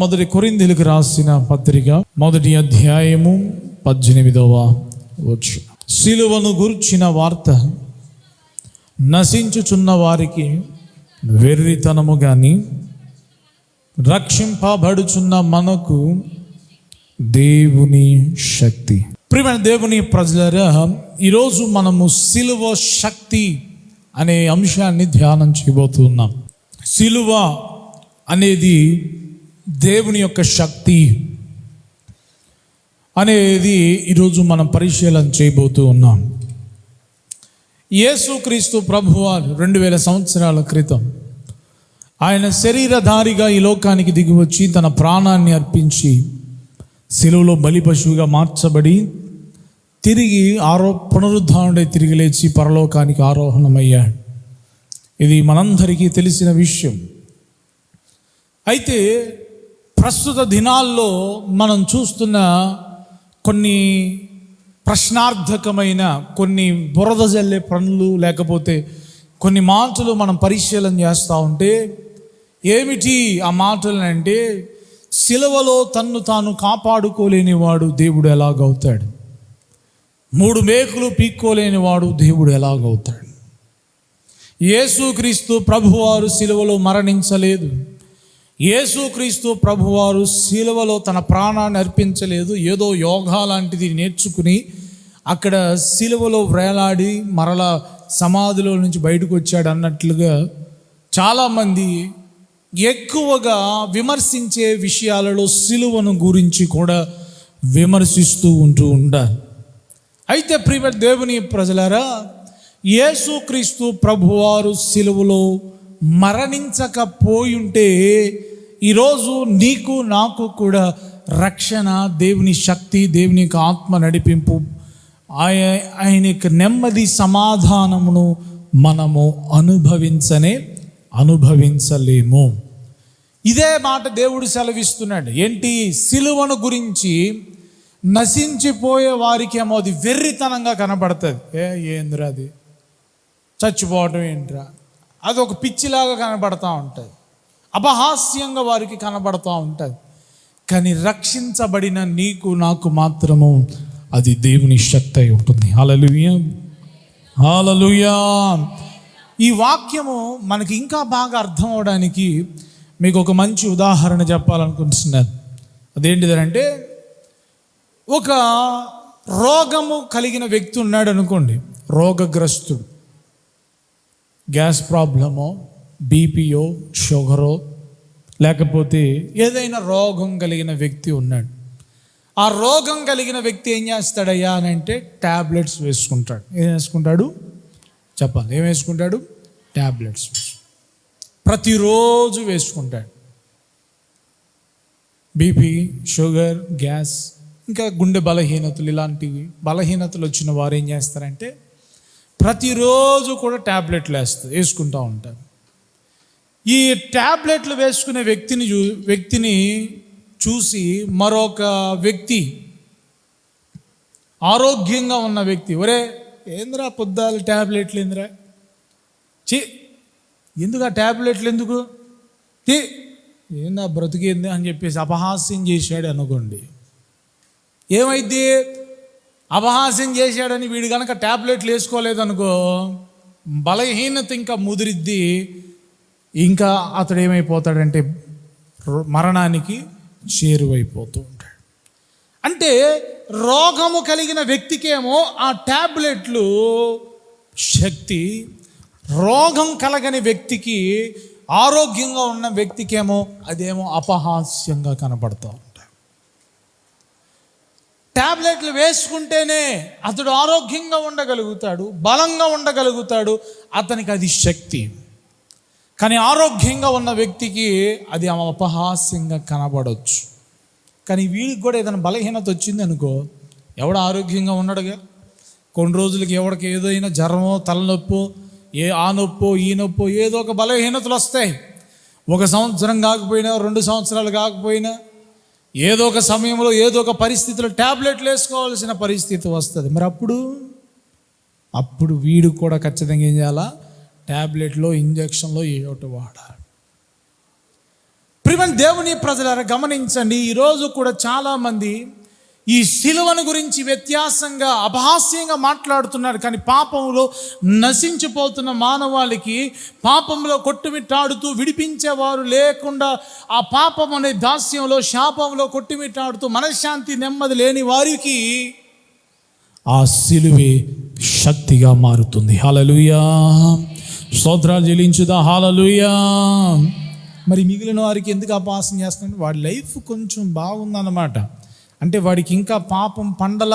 మొదటి కొరింథీయులకు రాసిన పత్రిక 1వ అధ్యాయము 18వ వచనం. సిలువను గూర్చిన వార్త నశించుచున్న వారికి వెర్రితనము గాని, రక్షింపబడుచున్న మనకు దేవుని శక్తి. ప్రియమైన దేవుని ప్రజలారా, ఈరోజు మనము సిలువ శక్తి అనే అంశాన్ని ధ్యానం చేయబోతున్నాం. సిలువ అనేది దేవుని యొక్క శక్తి అనేది ఈరోజు మనం పరిశీలన చేయబోతూ ఉన్నాం. యేసుక్రీస్తు ప్రభువారు 2000 సంవత్సరాల క్రితం ఆయన శరీరధారిగా ఈ లోకానికి దిగివచ్చి తన ప్రాణాన్ని అర్పించి సిలువలో బలి పశువుగా మార్చబడి తిరిగి పునరుద్ధానుడై తిరిగి లేచి పరలోకానికి ఆరోహణమయ్యాడు. ఇది మనందరికీ తెలిసిన విషయం. అయితే ప్రస్తుత దినాల్లో మనం చూస్తున్న కొన్ని ప్రశ్నార్థకమైన, కొన్ని బురద జల్లే పనులు, లేకపోతే కొన్ని మాటలు మనం పరిశీలన చేస్తూ ఉంటే, ఏమిటి ఆ మాటలు అంటే, సిలువలో తన్ను తాను కాపాడుకోలేని వాడు దేవుడు ఎలాగవుతాడు? 3 మేకులు పీక్కోలేని వాడు దేవుడు ఎలాగవుతాడు? యేసుక్రీస్తు ప్రభువారు సిలువలో మరణించలేదు. యేసుక్రీస్తు ప్రభువారు సిలువలో తన ప్రాణాన్ని అర్పించలేదు. ఏదో యోగా లాంటిది నేర్చుకుని అక్కడ సిలువలో వేలాడి మరలా సమాధిలో నుంచి బయటకు వచ్చాడు అన్నట్లుగా చాలామంది ఎక్కువగా విమర్శించే విషయాలలో సిలువను గురించి కూడా విమర్శిస్తూ ఉంటారు. అయితే ప్రియ దేవుని ప్రజలారా, యేసుక్రీస్తు ప్రభువారు సిలువలో మరణించకపోయుంటే ఈరోజు నీకు నాకు కూడా రక్షణ, దేవుని శక్తి, దేవుని యొక్క ఆత్మ నడిపింపు, ఆయన యొక్క నెమ్మది, సమాధానమును మనము అనుభవించలేము. ఇదే మాట దేవుడు సెలవిస్తున్నాడు. ఏంటి? సిలువను గురించి నశించిపోయే వారికేమో అది వెర్రితనంగా కనబడుతుంది. ఏంద్రా అది, చచ్చిపోవటం ఏంట్రా, అది ఒక పిచ్చిలాగా కనబడతా ఉంటుంది, అపహాస్యంగా వారికి కనబడతా ఉంటుంది. కానీ రక్షించబడిన నీకు నాకు మాత్రము అది దేవుని శక్తి అయి ఉంటుంది. హల్లెలూయా, హల్లెలూయా. ఈ వాక్యము మనకి ఇంకా బాగా అర్థం అవడానికి మీకు ఒక మంచి ఉదాహరణ చెప్పాలనుకుంటున్నాను. అదేంటిదంటే, ఒక రోగము కలిగిన వ్యక్తి ఉన్నాడు అనుకోండి, రోగగ్రస్తుడు, గ్యాస్ ప్రాబ్లమో, బీపీయో, షుగరో, లేకపోతే ఏదైనా రోగం కలిగిన వ్యక్తి ఉన్నాడు. ఆ రోగం కలిగిన వ్యక్తి ఏం చేస్తాడయ్యా అని అంటే, ట్యాబ్లెట్స్ వేసుకుంటాడు. ఏం వేసుకుంటాడు చెప్పాలి? ఏం వేసుకుంటాడు? ట్యాబ్లెట్స్ ప్రతిరోజు వేసుకుంటాడు. బీపీ, షుగర్, గ్యాస్, ఇంకా గుండె బలహీనతలు, ఇలాంటివి బలహీనతలు వచ్చిన వారు ఏం చేస్తారంటే ప్రతిరోజు కూడా ట్యాబ్లెట్లు వేసుకుంటూ ఉంటారు. ఈ ట్యాబ్లెట్లు వేసుకునే వ్యక్తిని చూసి మరొక వ్యక్తి, ఆరోగ్యంగా ఉన్న వ్యక్తి, ఒరే ఏంద్రా పొద్దాలు ట్యాబ్లెట్లు ఏందిరా, ఎందుకు ఆ ట్యాబ్లెట్లు ఎందుకు, ఏందా బ్రతికేంది అని చెప్పేసి అపహాస్యం చేశాడు అనుకోండి. ఏమైంది? అపహాస్యం చేశాడని వీడు కనుక ట్యాబ్లెట్లు వేసుకోలేదనుకో, బలహీనత ఇంకా ముదిరిద్ది. ఇంకా అతడు ఏమైపోతాడంటే మరణానికి చేరువైపోతూ ఉంటాడు. అంటే రోగము కలిగిన వ్యక్తికేమో ఆ ట్యాబ్లెట్లు శక్తి, రోగం కలగని వ్యక్తికి, ఆరోగ్యంగా ఉన్న వ్యక్తికేమో అదేమో అపహాస్యంగా కనబడతాం. ట్యాబ్లెట్లు వేసుకుంటేనే అతడు ఆరోగ్యంగా ఉండగలుగుతాడు, బలంగా ఉండగలుగుతాడు, అతనికి అది శక్తి. కానీ ఆరోగ్యంగా ఉన్న వ్యక్తికి అది అపహాస్యంగా కనబడవచ్చు. కానీ వీడికి కూడా ఏదైనా బలహీనత వచ్చింది అనుకో, ఎవడు ఆరోగ్యంగా ఉండడుగా. కొన్ని రోజులకి ఎవడికి ఏదైనా జ్వరమో, తలనొప్పో, ఆ నొప్పో, ఈ నొప్పో, ఏదో ఒక బలహీనతలు వస్తాయి. 1 సంవత్సరం కాకపోయినా, 2 సంవత్సరాలు కాకపోయినా, ఏదో ఒక సమయంలో, ఏదో ఒక పరిస్థితిలో ట్యాబ్లెట్లు వేసుకోవాల్సిన పరిస్థితి వస్తుంది. మరి అప్పుడు వీడు కూడా ఖచ్చితంగా ఏం చేయాలా? ట్యాబ్లెట్లో, ఇంజక్షన్లో ఏదో ఒకటి వాడాలి. ప్రియమైన దేవుని ప్రజలారా గమనించండి, ఈరోజు కూడా చాలామంది ఈ సిలువను గురించి వ్యత్యాసంగా అపహాస్యంగా మాట్లాడుతున్నారు. కానీ పాపంలో నశించిపోతున్న మానవాళికి, పాపంలో కొట్టుమిట్టాడుతూ విడిపించేవారు లేకుండా, ఆ పాపం అనే దాస్యంలో, శాపంలో కొట్టుమిట్టాడుతూ మనశ్శాంతి నెమ్మది లేని వారికి ఆ సిలువే శక్తిగా మారుతుంది. హల్లెలూయా, స్తోత్రాలు చెల్లించుదా. హల్లెలూయా. మరి మిగిలిన వారికి ఎందుకు అపహాస్యం చేస్తున్నాడు? వాడి లైఫ్ కొంచెం బాగుందన్నమాట. అంటే వాడికి ఇంకా పాపం పండల,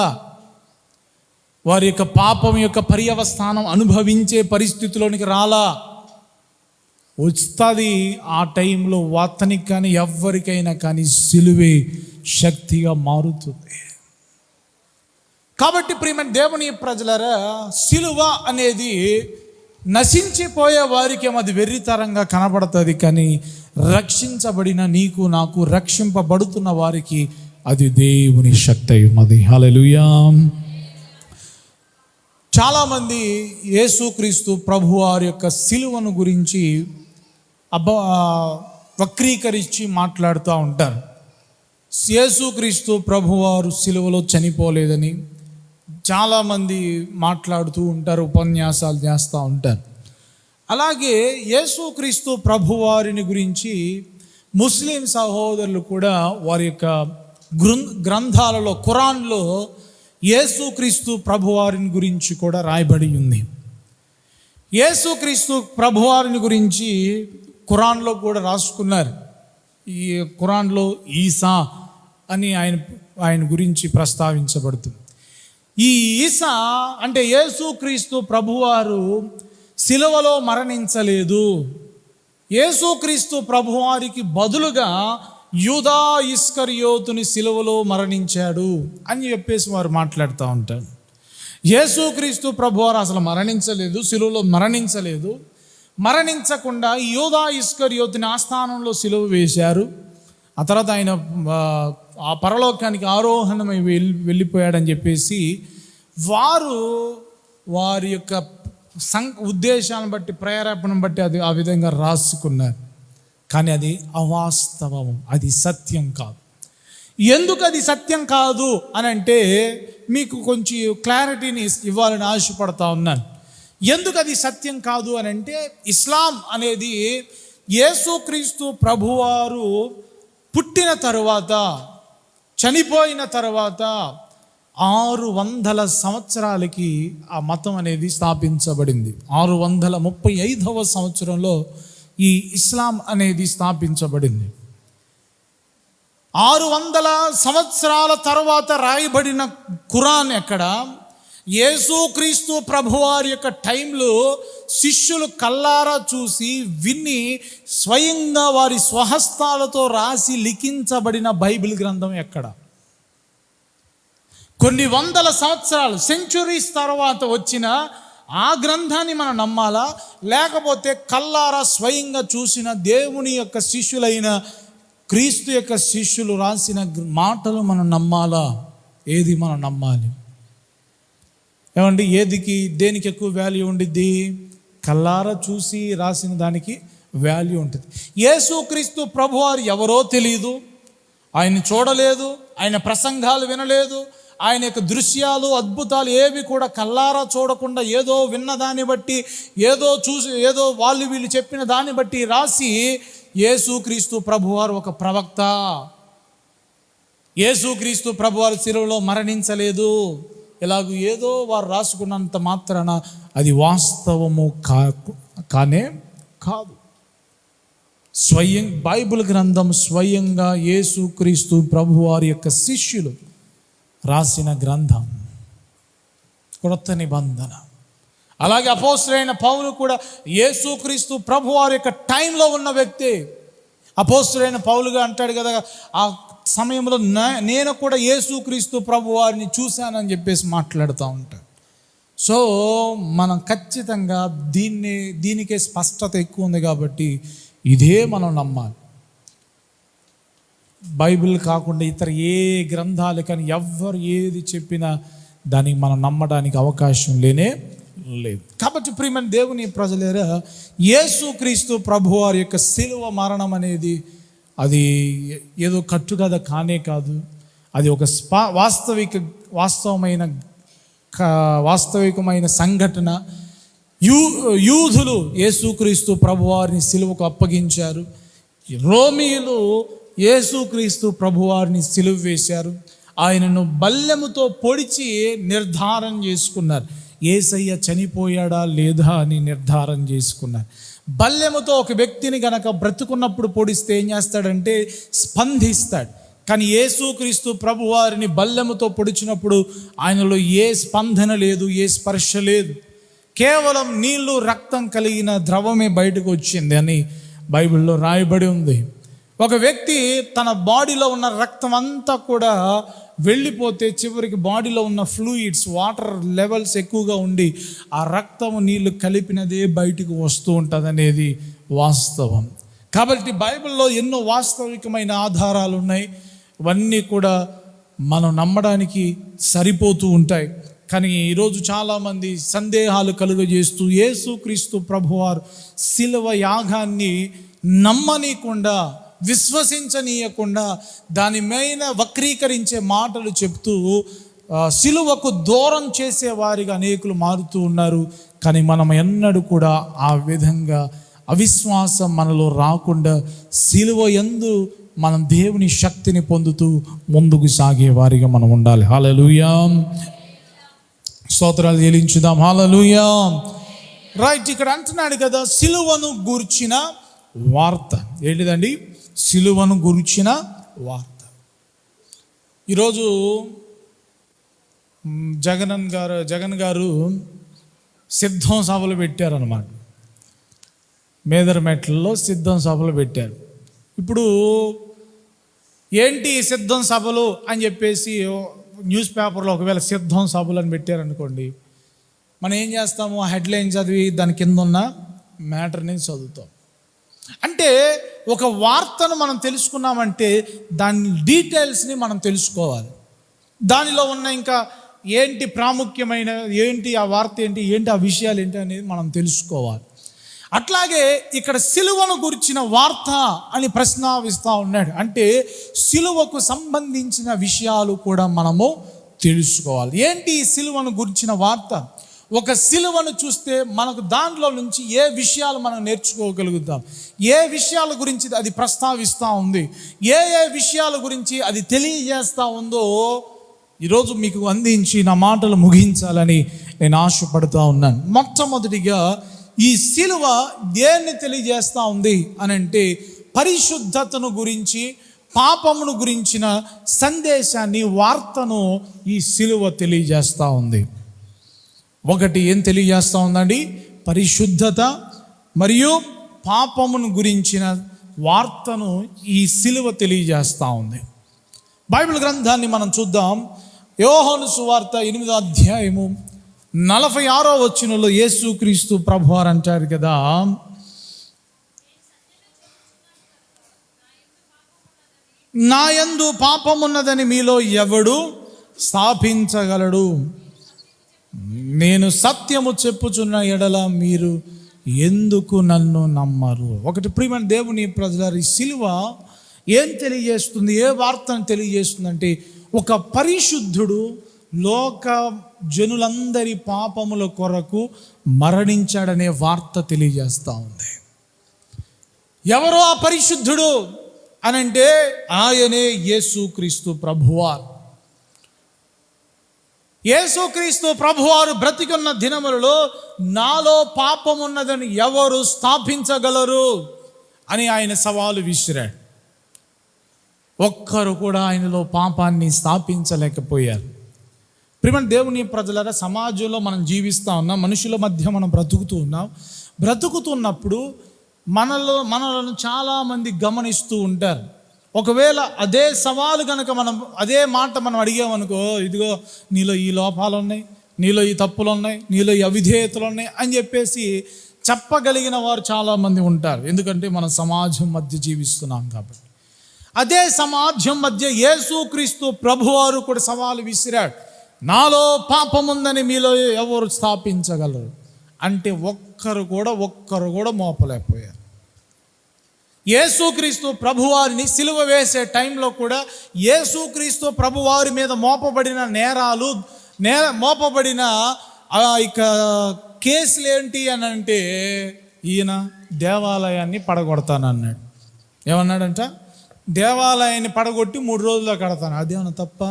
వారి యొక్క పాపం యొక్క పర్యవస్థానం అనుభవించే పరిస్థితిలోనికి రాలా. వస్తుంది ఆ టైంలో అతనికి కానీ ఎవరికైనా కానీ సిలువే శక్తిగా మారుతుంది. కాబట్టి ప్రియమైన దేవుని ప్రజలారా, సిలువ అనేది నశించిపోయే వారికి అది వెర్రితరంగా కనబడుతుంది. కానీ రక్షించబడిన నీకు నాకు, రక్షింపబడుతున్న వారికి అది దేవుని శక్తి అయి ఉన్నది. హల్లెలూయా. చాలామంది యేసుక్రీస్తు ప్రభువారి యొక్క సిలువను గురించి వక్రీకరించి మాట్లాడుతూ ఉంటారు. యేసుక్రీస్తు ప్రభువారు సిలువలో చనిపోలేదని చాలామంది మాట్లాడుతూ ఉంటారు, ఉపన్యాసాలు చేస్తూ ఉంటారు. అలాగే యేసుక్రీస్తు ప్రభువారిని గురించి ముస్లిం సహోదరులు కూడా వారి యొక్క గ్రంథాలలో, ఖురాన్లో యేసుక్రీస్తు ప్రభువారిని గురించి కూడా రాయబడి ఉంది. యేసుక్రీస్తు ప్రభువారిని గురించి ఖురాన్లో కూడా రాసుకున్నారు. ఈ ఖురాన్లో ఈసా అని ఆయన గురించి ప్రస్తావించబడుతుంది. ఈ ఈసా అంటే యేసుక్రీస్తు ప్రభువారు సిలువలో మరణించలేదు. యేసుక్రీస్తు ప్రభువారికి బదులుగా యూదా ఇస్కరియోతుని సిలువలో మరణించాడు అని చెప్పేసి వారు మాట్లాడుతూ ఉంటారు. యేసుక్రీస్తు ప్రభువారు అసలు మరణించలేదు, సిలువలో మరణించలేదు. మరణించకుండా యూదా ఇస్కరియోతుని ఆస్థానంలో సిలువ వేశారు. ఆ తర్వాత ఆయన ఆ పరలోకానికి ఆరోహణమై వెళ్ళిపోయాడని చెప్పేసి వారి యొక్క ఉద్దేశాలను బట్టి, ప్రేరేపణను బట్టి అది ఆ విధంగా రాసుకున్నారు. కానీ అది అవాస్తవం, అది సత్యం కాదు. ఎందుకు అది సత్యం కాదు అని అంటే మీకు కొంచెం క్లారిటీని ఇవ్వాలని ఆశపడతా ఉన్నాను. ఎందుకు అది సత్యం కాదు అని అంటే, ఇస్లాం అనేది యేసుక్రీస్తు ప్రభువారు పుట్టిన తరువాత, చనిపోయిన తరువాత 600 సంవత్సరాలకి ఆ మతం అనేది స్థాపించబడింది. 635వ సంవత్సరంలో ఈ ఇస్లాం అనేది స్థాపించబడింది. 600 సంవత్సరాల తర్వాత రాయబడిన ఖురాన్ ఎక్కడ? యేసుక్రీస్తు ప్రభువారి యొక్క టైంలో శిష్యులు కల్లారా చూసి విని స్వయంగా వారి స్వహస్తాలతో రాసి లిఖించబడిన బైబిల్ గ్రంథం ఎక్కడ? కొన్ని వందల సంవత్సరాలు, సెంచురీస్ తర్వాత వచ్చిన ఆ గ్రంథాన్ని మనం నమ్మాలా? లేకపోతే కల్లారా స్వయంగా చూసిన దేవుని యొక్క శిష్యులైన క్రీస్తు యొక్క శిష్యులు రాసిన మాటలు మనం నమ్మాలా? ఏది మనం నమ్మాలి? ఏమండి, దేనికి ఎక్కువ వాల్యూ ఉండిద్ది? కల్లారా చూసి రాసిన దానికి వాల్యూ ఉంటుంది. యేసుక్రీస్తు ప్రభువారు ఎవరో తెలియదు, ఆయన చూడలేదు, ఆయన ప్రసంగాలు వినలేదు, ఆయన యొక్క దృశ్యాలు, అద్భుతాలు ఏవి కూడా కల్లారా చూడకుండా ఏదో విన్నదాన్ని బట్టి, ఏదో చూసి, ఏదో వాళ్ళు వీళ్ళు చెప్పిన దాన్ని బట్టి రాసి యేసుక్రీస్తు ప్రభువారు ఒక ప్రవక్త, యేసుక్రీస్తు ప్రభువారు సిలువలో మరణించలేదు, ఇలాగ ఏదో వారు రాసుకున్నంత మాత్రాన అది వాస్తవము కానే కాదు. బైబిల్ గ్రంథం స్వయంగా యేసుక్రీస్తు ప్రభువారి యొక్క శిష్యులు రాసిన గ్రంథం, క్రొత్త నిబంధన. అలాగే అపోస్తలుడైన పౌలు కూడా యేసుక్రీస్తు ప్రభువారి యొక్క టైంలో ఉన్న వ్యక్తి. అపోస్తలుడైన పౌలుగా అంటాడు కదా, ఆ సమయంలో నేను కూడా యేసుక్రీస్తు ప్రభువారిని చూశానని చెప్పేసి మాట్లాడుతూ ఉంటాడు. సో మనం ఖచ్చితంగా దీనికే స్పష్టత ఎక్కువ ఉంది కాబట్టి ఇదే మనం నమ్మాలి. బైబిల్ కాకుండా ఇతర ఏ గ్రంథాలు కానీ ఎవ్వరు ఏది చెప్పినా దానికి మనం నమ్మడానికి అవకాశం లేనే లేదు. కాబట్టి ప్రియమైన దేవుని ప్రజలారా, యేసుక్రీస్తు ప్రభువారి యొక్క సిలువ మరణం అనేది అది ఏదో కట్టుకథ కానే కాదు. అది ఒక వాస్తవికమైన సంఘటన. యూదులు యేసుక్రీస్తు ప్రభువారిని సిలువకు అప్పగించారు. రోమీయులు యేసుక్రీస్తు ప్రభువారిని సిలువ వేశారు. ఆయనను బల్లెముతో పొడిచి నిర్ధారణ చేసుకున్నారు. యేసయ్య చనిపోయాడా లేదా అని నిర్ధారణ చేసుకున్నారు. బల్లెముతో ఒక వ్యక్తిని గనక బ్రతుకున్నప్పుడు పొడిస్తే ఏం చేస్తాడంటే స్పందిస్తాడు. కానీ యేసుక్రీస్తు ప్రభువారిని బల్లెముతో పొడిచినప్పుడు ఆయనలో ఏ స్పందన లేదు, ఏ స్పర్శ లేదు. కేవలం నీళ్లు రక్తం కలిగిన ద్రవమే బయటకు వచ్చింది అని బైబిల్లో రాయబడి ఉంది. ఒక వ్యక్తి తన బాడీలో ఉన్న రక్తం అంతా కూడా వెళ్ళిపోతే చివరికి బాడీలో ఉన్న ఫ్లూయిడ్స్, వాటర్ లెవెల్స్ ఎక్కువగా ఉండి ఆ రక్తము నీళ్లు కలిపినదే బయటకు వస్తూ ఉంటుంది అనేది వాస్తవం. కాబట్టి బైబిల్లో ఎన్నో వాస్తవికమైన ఆధారాలు ఉన్నాయి. ఇవన్నీ కూడా మనం నమ్మడానికి సరిపోతూ ఉంటాయి. కానీ ఈరోజు చాలామంది సందేహాలు కలుగజేస్తూ యేసుక్రీస్తు ప్రభువారు శిలువ యాగాన్ని నమ్మనీయకుండా, విశ్వసించనీయకుండా దాని మీద వక్రీకరించే మాటలు చెప్తూ శిలువకు దూరం చేసేవారిగా అనేకులు మారుతూ ఉన్నారు. కానీ మనం ఎన్నడూ కూడా ఆ విధంగా అవిశ్వాసం మనలో రాకుండా శిలువ యందు మనం దేవుని శక్తిని పొందుతూ ముందుకు సాగే వారిగా మనం ఉండాలి. హల్లెలూయా, స్తోత్రాలు చెల్లించుదాం. హల్లెలూయా. రైట్, ఇక్కడ అంటున్నాడు కదా సిలువను గూర్చిన వార్త. ఏంటిదండి? సిలువను గురించిన వార్త. ఈరోజు జగన్ గారు సిద్ధం సభలు పెట్టారన్నమాట. మేదరమెట్లలో సిద్ధం సభలు పెట్టారు. ఇప్పుడు ఏంటి సిద్ధం సభలు అని చెప్పేసి న్యూస్ పేపర్లో ఒకవేళ సిద్ధం సభలు అని పెట్టారనుకోండి, మనం ఏం చేస్తాము? ఆ హెడ్లైన్ చదివి దాని కింద ఉన్న మ్యాటర్ని చదువుతాం. అంటే ఒక వార్తను మనం తెలుసుకున్నామంటే దాని డీటెయిల్స్ని మనం తెలుసుకోవాలి. దానిలో ఉన్న ఇంకా ఏంటి ప్రాముఖ్యమైన, ఏంటి ఆ వార్త ఏంటి ఆ విషయాలు ఏంటి అనేది మనం తెలుసుకోవాలి. అట్లాగే ఇక్కడ సిలువను గురించిన వార్త అని ప్రశ్నావిస్తూ ఉన్నాడు. అంటే సిలువకు సంబంధించిన విషయాలు కూడా మనము తెలుసుకోవాలి. ఏంటి ఈ సిలువను గురించిన వార్త? ఒక సిలువను చూస్తే మనకు దాంట్లో నుంచి ఏ విషయాలు మనం నేర్చుకోగలుగుతాం, ఏ విషయాల గురించి అది ప్రస్తావిస్తూ ఉంది, ఏ విషయాల గురించి అది తెలియజేస్తూ ఉందో ఈరోజు మీకు అందించి నా మాటలు ముగించాలని నేను ఆశపడుతూ ఉన్నాను. మొట్టమొదటిగా ఈ సిలువ దేన్ని తెలియజేస్తూ ఉంది అని అంటే పరిశుద్ధతను గురించి, పాపమును గురించిన సందేశాన్ని, వార్తను ఈ సిలువ తెలియజేస్తూ ఉంది. ఒకటి ఏం తెలియజేస్తూ ఉందండి? పరిశుద్ధత మరియు పాపమును గురించిన వార్తను ఈ సిలువ తెలియజేస్తూ ఉంది. బైబిల్ గ్రంథాన్ని మనం చూద్దాం. యోహాను సువార్త 8వ అధ్యాయము 46వ వచనంలో యేసుక్రీస్తు ప్రభువారు అంటారు కదా, నా యందు పాపమున్నదని మీలో ఎవడు స్థాపించగలడు? నేను సత్యము చెప్పుచున్న ఎడల మీరు ఎందుకు నన్ను నమ్మరు? ఒకటి ప్రియమైన దేవుని ప్రజలారా, ఈ సిలువ ఏం తెలియజేస్తుంది, ఏ వార్తను తెలియజేస్తుంది అంటే ఒక పరిశుద్ధుడు లోక జనులందరి పాపముల కొరకు మరణించాడనే వార్త తెలియజేస్తూ ఉంది. ఎవరో ఆ పరిశుద్ధుడు అనంటే ఆయనే యేసుక్రీస్తు ప్రభువారు. యేసుక్రీస్తు ప్రభువారు బ్రతికున్న దినములలో నాలో పాపమున్నదని ఎవరు స్థాపించగలరు అని ఆయన సవాలు విసిరాడు. ఒక్కరు కూడా ఆయనలో పాపాన్ని స్థాపించలేకపోయారు. ప్రియమైన దేవుని ప్రజలారా, సమాజంలో మనం జీవిస్తూ ఉన్నాం, మనుషుల మధ్య మనం బ్రతుకుతున్నప్పుడు మనలను చాలామంది గమనిస్తూ ఉంటారు. ఒకవేళ అదే సవాలు కనుక అదే మాట మనం అడిగామనుకో, ఇదిగో నీలో ఈ లోపాలు ఉన్నాయి, నీలో ఈ తప్పులు ఉన్నాయి, నీలో ఈ అవిధేయతలు ఉన్నాయి అని చెప్పేసి చెప్పగలిగిన వారు చాలామంది ఉంటారు. ఎందుకంటే మనం సమాజం మధ్య జీవిస్తున్నాం కాబట్టి. అదే సమాజం మధ్య యేసుక్రీస్తు ప్రభువారు కూడా సవాలు విసిరాడు. నాలో పాపముందని మీలో ఎవరు స్థాపించగలరు అంటే ఒక్కరు కూడా మోపలేకపోయారు. యేసుక్రీస్తు ప్రభువారిని సిలువ వేసే టైంలో కూడా యేసుక్రీస్తు ప్రభువారి మీద మోపబడిన నేరాలు మోపబడిన ఇక కేసులు ఏంటి అని అంటే, ఈయన దేవాలయాన్ని పడగొడతానన్నాడు. ఏమన్నాడంట? దేవాలయాన్ని పడగొట్టి 3 రోజుల్లో కడతాను. అదేమన్నా తప్ప?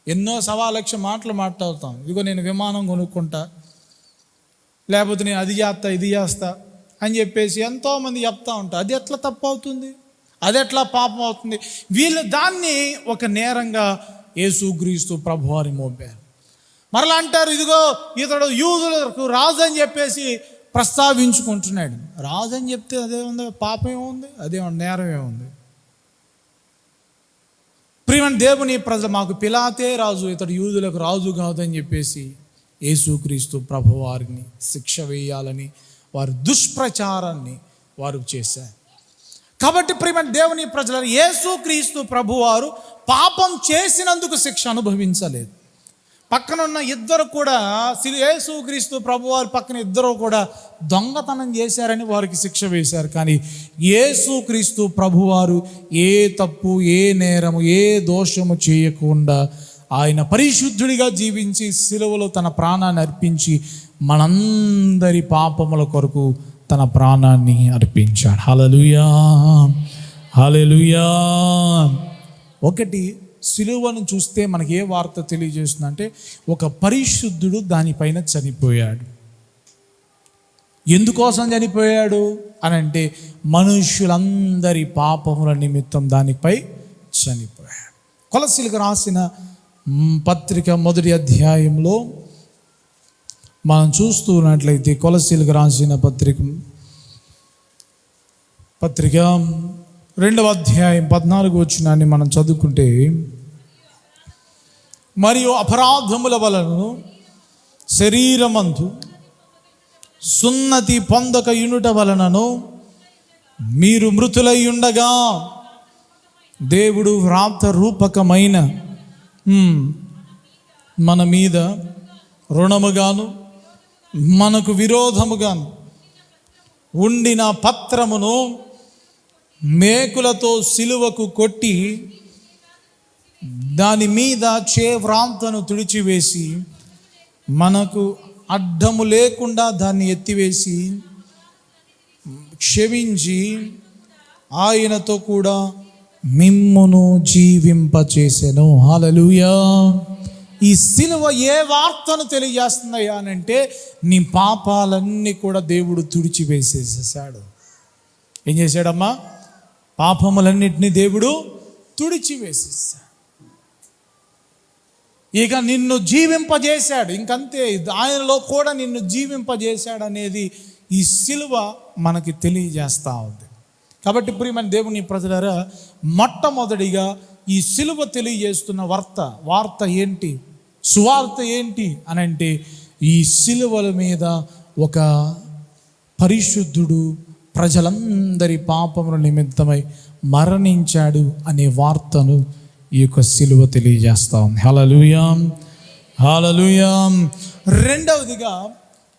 ఎన్నో 1,00,000 మాటలు మాట్లాడుతాం. ఇదిగో నేను విమానం కొనుక్కుంటా, లేకపోతే నేను అది చేస్తా ఇది చేస్తా అని చెప్పేసి ఎంతోమంది చెప్తా ఉంటారు. అది ఎట్లా తప్పు అవుతుంది? అది ఎట్లా పాపం అవుతుంది? వీళ్ళు దాన్ని ఒక నేరంగా యేసుక్రీస్తు ప్రభువారి మోపారు. మరలా అంటారు, ఇదిగో ఇతడు యూదులకు రాజు అని చెప్పేసి ప్రస్తావించుకుంటున్నాడు. రాజు అని చెప్తే అదేముంది? పాపం ఏముంది? అదేముంది? నేరం ఏముంది? ప్రియమైన దేవుని ప్రజలు, మాకు పిలాతే రాజు, ఇతడు యూదులకు రాజు కాదని చెప్పేసి యేసుక్రీస్తు ప్రభువారిని శిక్ష వేయాలని వారు దుష్ప్రచారాన్ని వారు చేశారు. కాబట్టి ప్రియమైన దేవుని ప్రజలు, యేసుక్రీస్తు ప్రభువారు పాపం చేసినందుకు శిక్ష అనుభవించలేదు. పక్కనున్న ఇద్దరు కూడా, యేసుక్రీస్తు ప్రభువారి పక్కన ఇద్దరు కూడా దొంగతనం చేశారని వారికి శిక్ష వేశారు. కానీ యేసుక్రీస్తు ప్రభువారు ఏ తప్పు, ఏ నేరము, ఏ దోషము చేయకుండా ఆయన పరిశుద్ధుడిగా జీవించి సిలువలో తన ప్రాణాన్ని అర్పించి మనందరి పాపముల కొరకు తన ప్రాణాన్ని అర్పించాడు. హల్లెలూయా, హల్లెలూయా. ఒకటి, సిలువను చూస్తే మనకి ఏ వార్త తెలియజేస్తుందంటే, ఒక పరిశుద్ధుడు దానిపైన చనిపోయాడు. ఎందుకోసం చనిపోయాడు అని అంటే, మనుష్యులందరి పాపముల నిమిత్తం దానిపై చనిపోయాడు. కొలస్సీలకు రాసిన పత్రిక 1వ అధ్యాయంలో మనం చూస్తున్నట్లయితే, కొలస్సీలకు రాసిన పత్రిక 2వ అధ్యాయం 14వ వచనాన్ని మనం చదువుకుంటే, మరియు అపరాధముల వలన శరీరమందు సున్నతి పొందక యునుట వలనను మీరు మృతులై ఉండగా దేవుడు వ్రాత రూపకమైన మన మీద రుణముగాను మనకు విరోధముగాను ఉండిన పత్రమును మేకులతో సిలువకు కొట్టి దాని మీద వ్రాంతను తుడిచివేసి మనకు అడ్డము లేకుండా దాన్ని ఎత్తివేసి క్షమించి ఆయనతో కూడా మిమ్మును జీవింపచేసెను. హల్లెలూయా. ఈ సిలువ ఏ వార్తను తెలియజేస్తున్నాయా అని అంటే, నీ పాపాలన్నీ కూడా దేవుడు తుడిచివేసేసాడు. ఏం చేశాడమ్మా? పాపములన్నిటినీ దేవుడు తుడిచివేసేసాడు. ఇక నిన్ను జీవింపజేశాడు. ఇంకంతే, ఆయనలో కూడా నిన్ను జీవింపజేశాడు అనేది ఈ సిలువ మనకి తెలియజేస్తూ ఉంది. కాబట్టి ప్రియమైన దేవుని ప్రజలారా, మొట్టమొదటిగా ఈ సిలువ తెలియజేస్తున్న వార్త ఏంటి, సువార్త ఏంటి అని అంటే, ఈ సిలువల మీద ఒక పరిశుద్ధుడు ప్రజలందరి పాపముల నిమిత్తమై మరణించాడు అనే వార్తను ఈ యొక్క సిలువ తెలియజేస్తా ఉంది. హల్లెలూయా, హల్లెలూయా. రెండవదిగా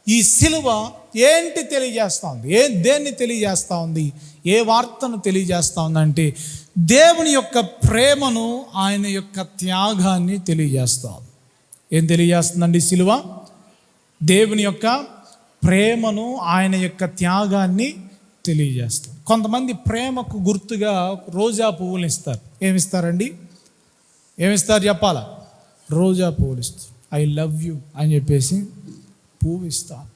ఈ సిలువ ఏంటి తెలియజేస్తూ ఉంది? దేన్ని తెలియజేస్తూ ఉంది? ఏ వార్తను తెలియజేస్తూ ఉందంటే, దేవుని యొక్క ప్రేమను, ఆయన యొక్క త్యాగాన్ని తెలియజేస్తా ఉంది. ఏం తెలియజేస్తుందండి సిలువ? దేవుని యొక్క ప్రేమను, ఆయన యొక్క త్యాగాన్ని తెలియజేస్తుంది. కొంతమంది ప్రేమకు గుర్తుగా రోజా పువ్వులు ఇస్తారు. ఏమిస్తారండి? ఏమిస్తారు చెప్పాలా? రోజా పువ్వులు ఇస్తారు. ఐ లవ్ యూ అని చెప్పేసి పువ్వు ఇస్తారు.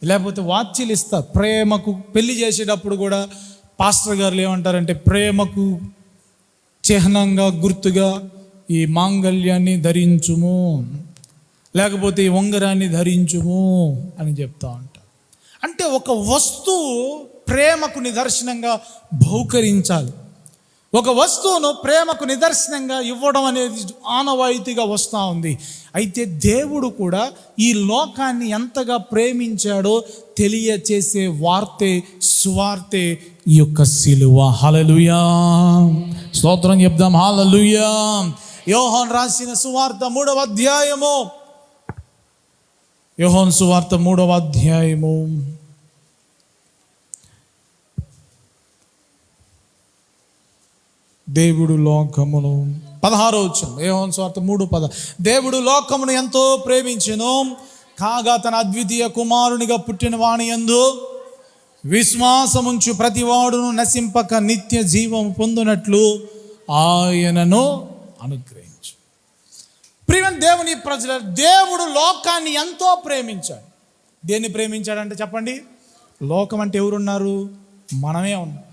లేకపోతే వాచ్యలు ఇస్తారు. ప్రేమకు పెళ్లి చేసేటప్పుడు కూడా పాస్టర్ గారు ఏమంటారంటే, ప్రేమకు చిహ్నంగా గుర్తుగా ఈ మాంగళ్యాన్ని ధరించుము, లేకపోతే ఈ ఉంగరాన్ని ధరించుము అని చెప్తా ఉంటారు. అంటే ఒక వస్తువు ప్రేమకు నిదర్శనంగా బహుకరించాలి. ఒక వస్తువును ప్రేమకు నిదర్శనంగా ఇవ్వడం అనేది ఆనవాయితీగా వస్తూ ఉంది. అయితే దేవుడు కూడా ఈ లోకాన్ని ఎంతగా ప్రేమించాడో తెలియచేసే వార్తే, సువార్తే ఈ యొక్క సిలువ. హల్లెలూయా, స్తోత్రం చెప్దాం. హల్లెలూయా. యోహాను రాసిన సువార్త 3వ అధ్యాయము, యోహాను సువార్త 3వ అధ్యాయము దేవుడు లోకమును 16వ వచనం యోహాను సువార్త 3:10 దేవుడు లోకమును ఎంతో ప్రేమించెను కాగా తన అద్వితీయ కుమారునిగా పుట్టిన వాని యందు విశ్వాసముంచు ప్రతివాడును నశింపక నిత్య జీవం పొందునట్లు ఆయనను అనుగ్రహించు. ప్రియమైన దేవుని ప్రజల, దేవుడు లోకాన్ని ఎంతో ప్రేమించాడు. దేన్ని ప్రేమించాడంటే చెప్పండి, లోకం అంటే ఎవరున్నారు? మనమే ఉన్నాం.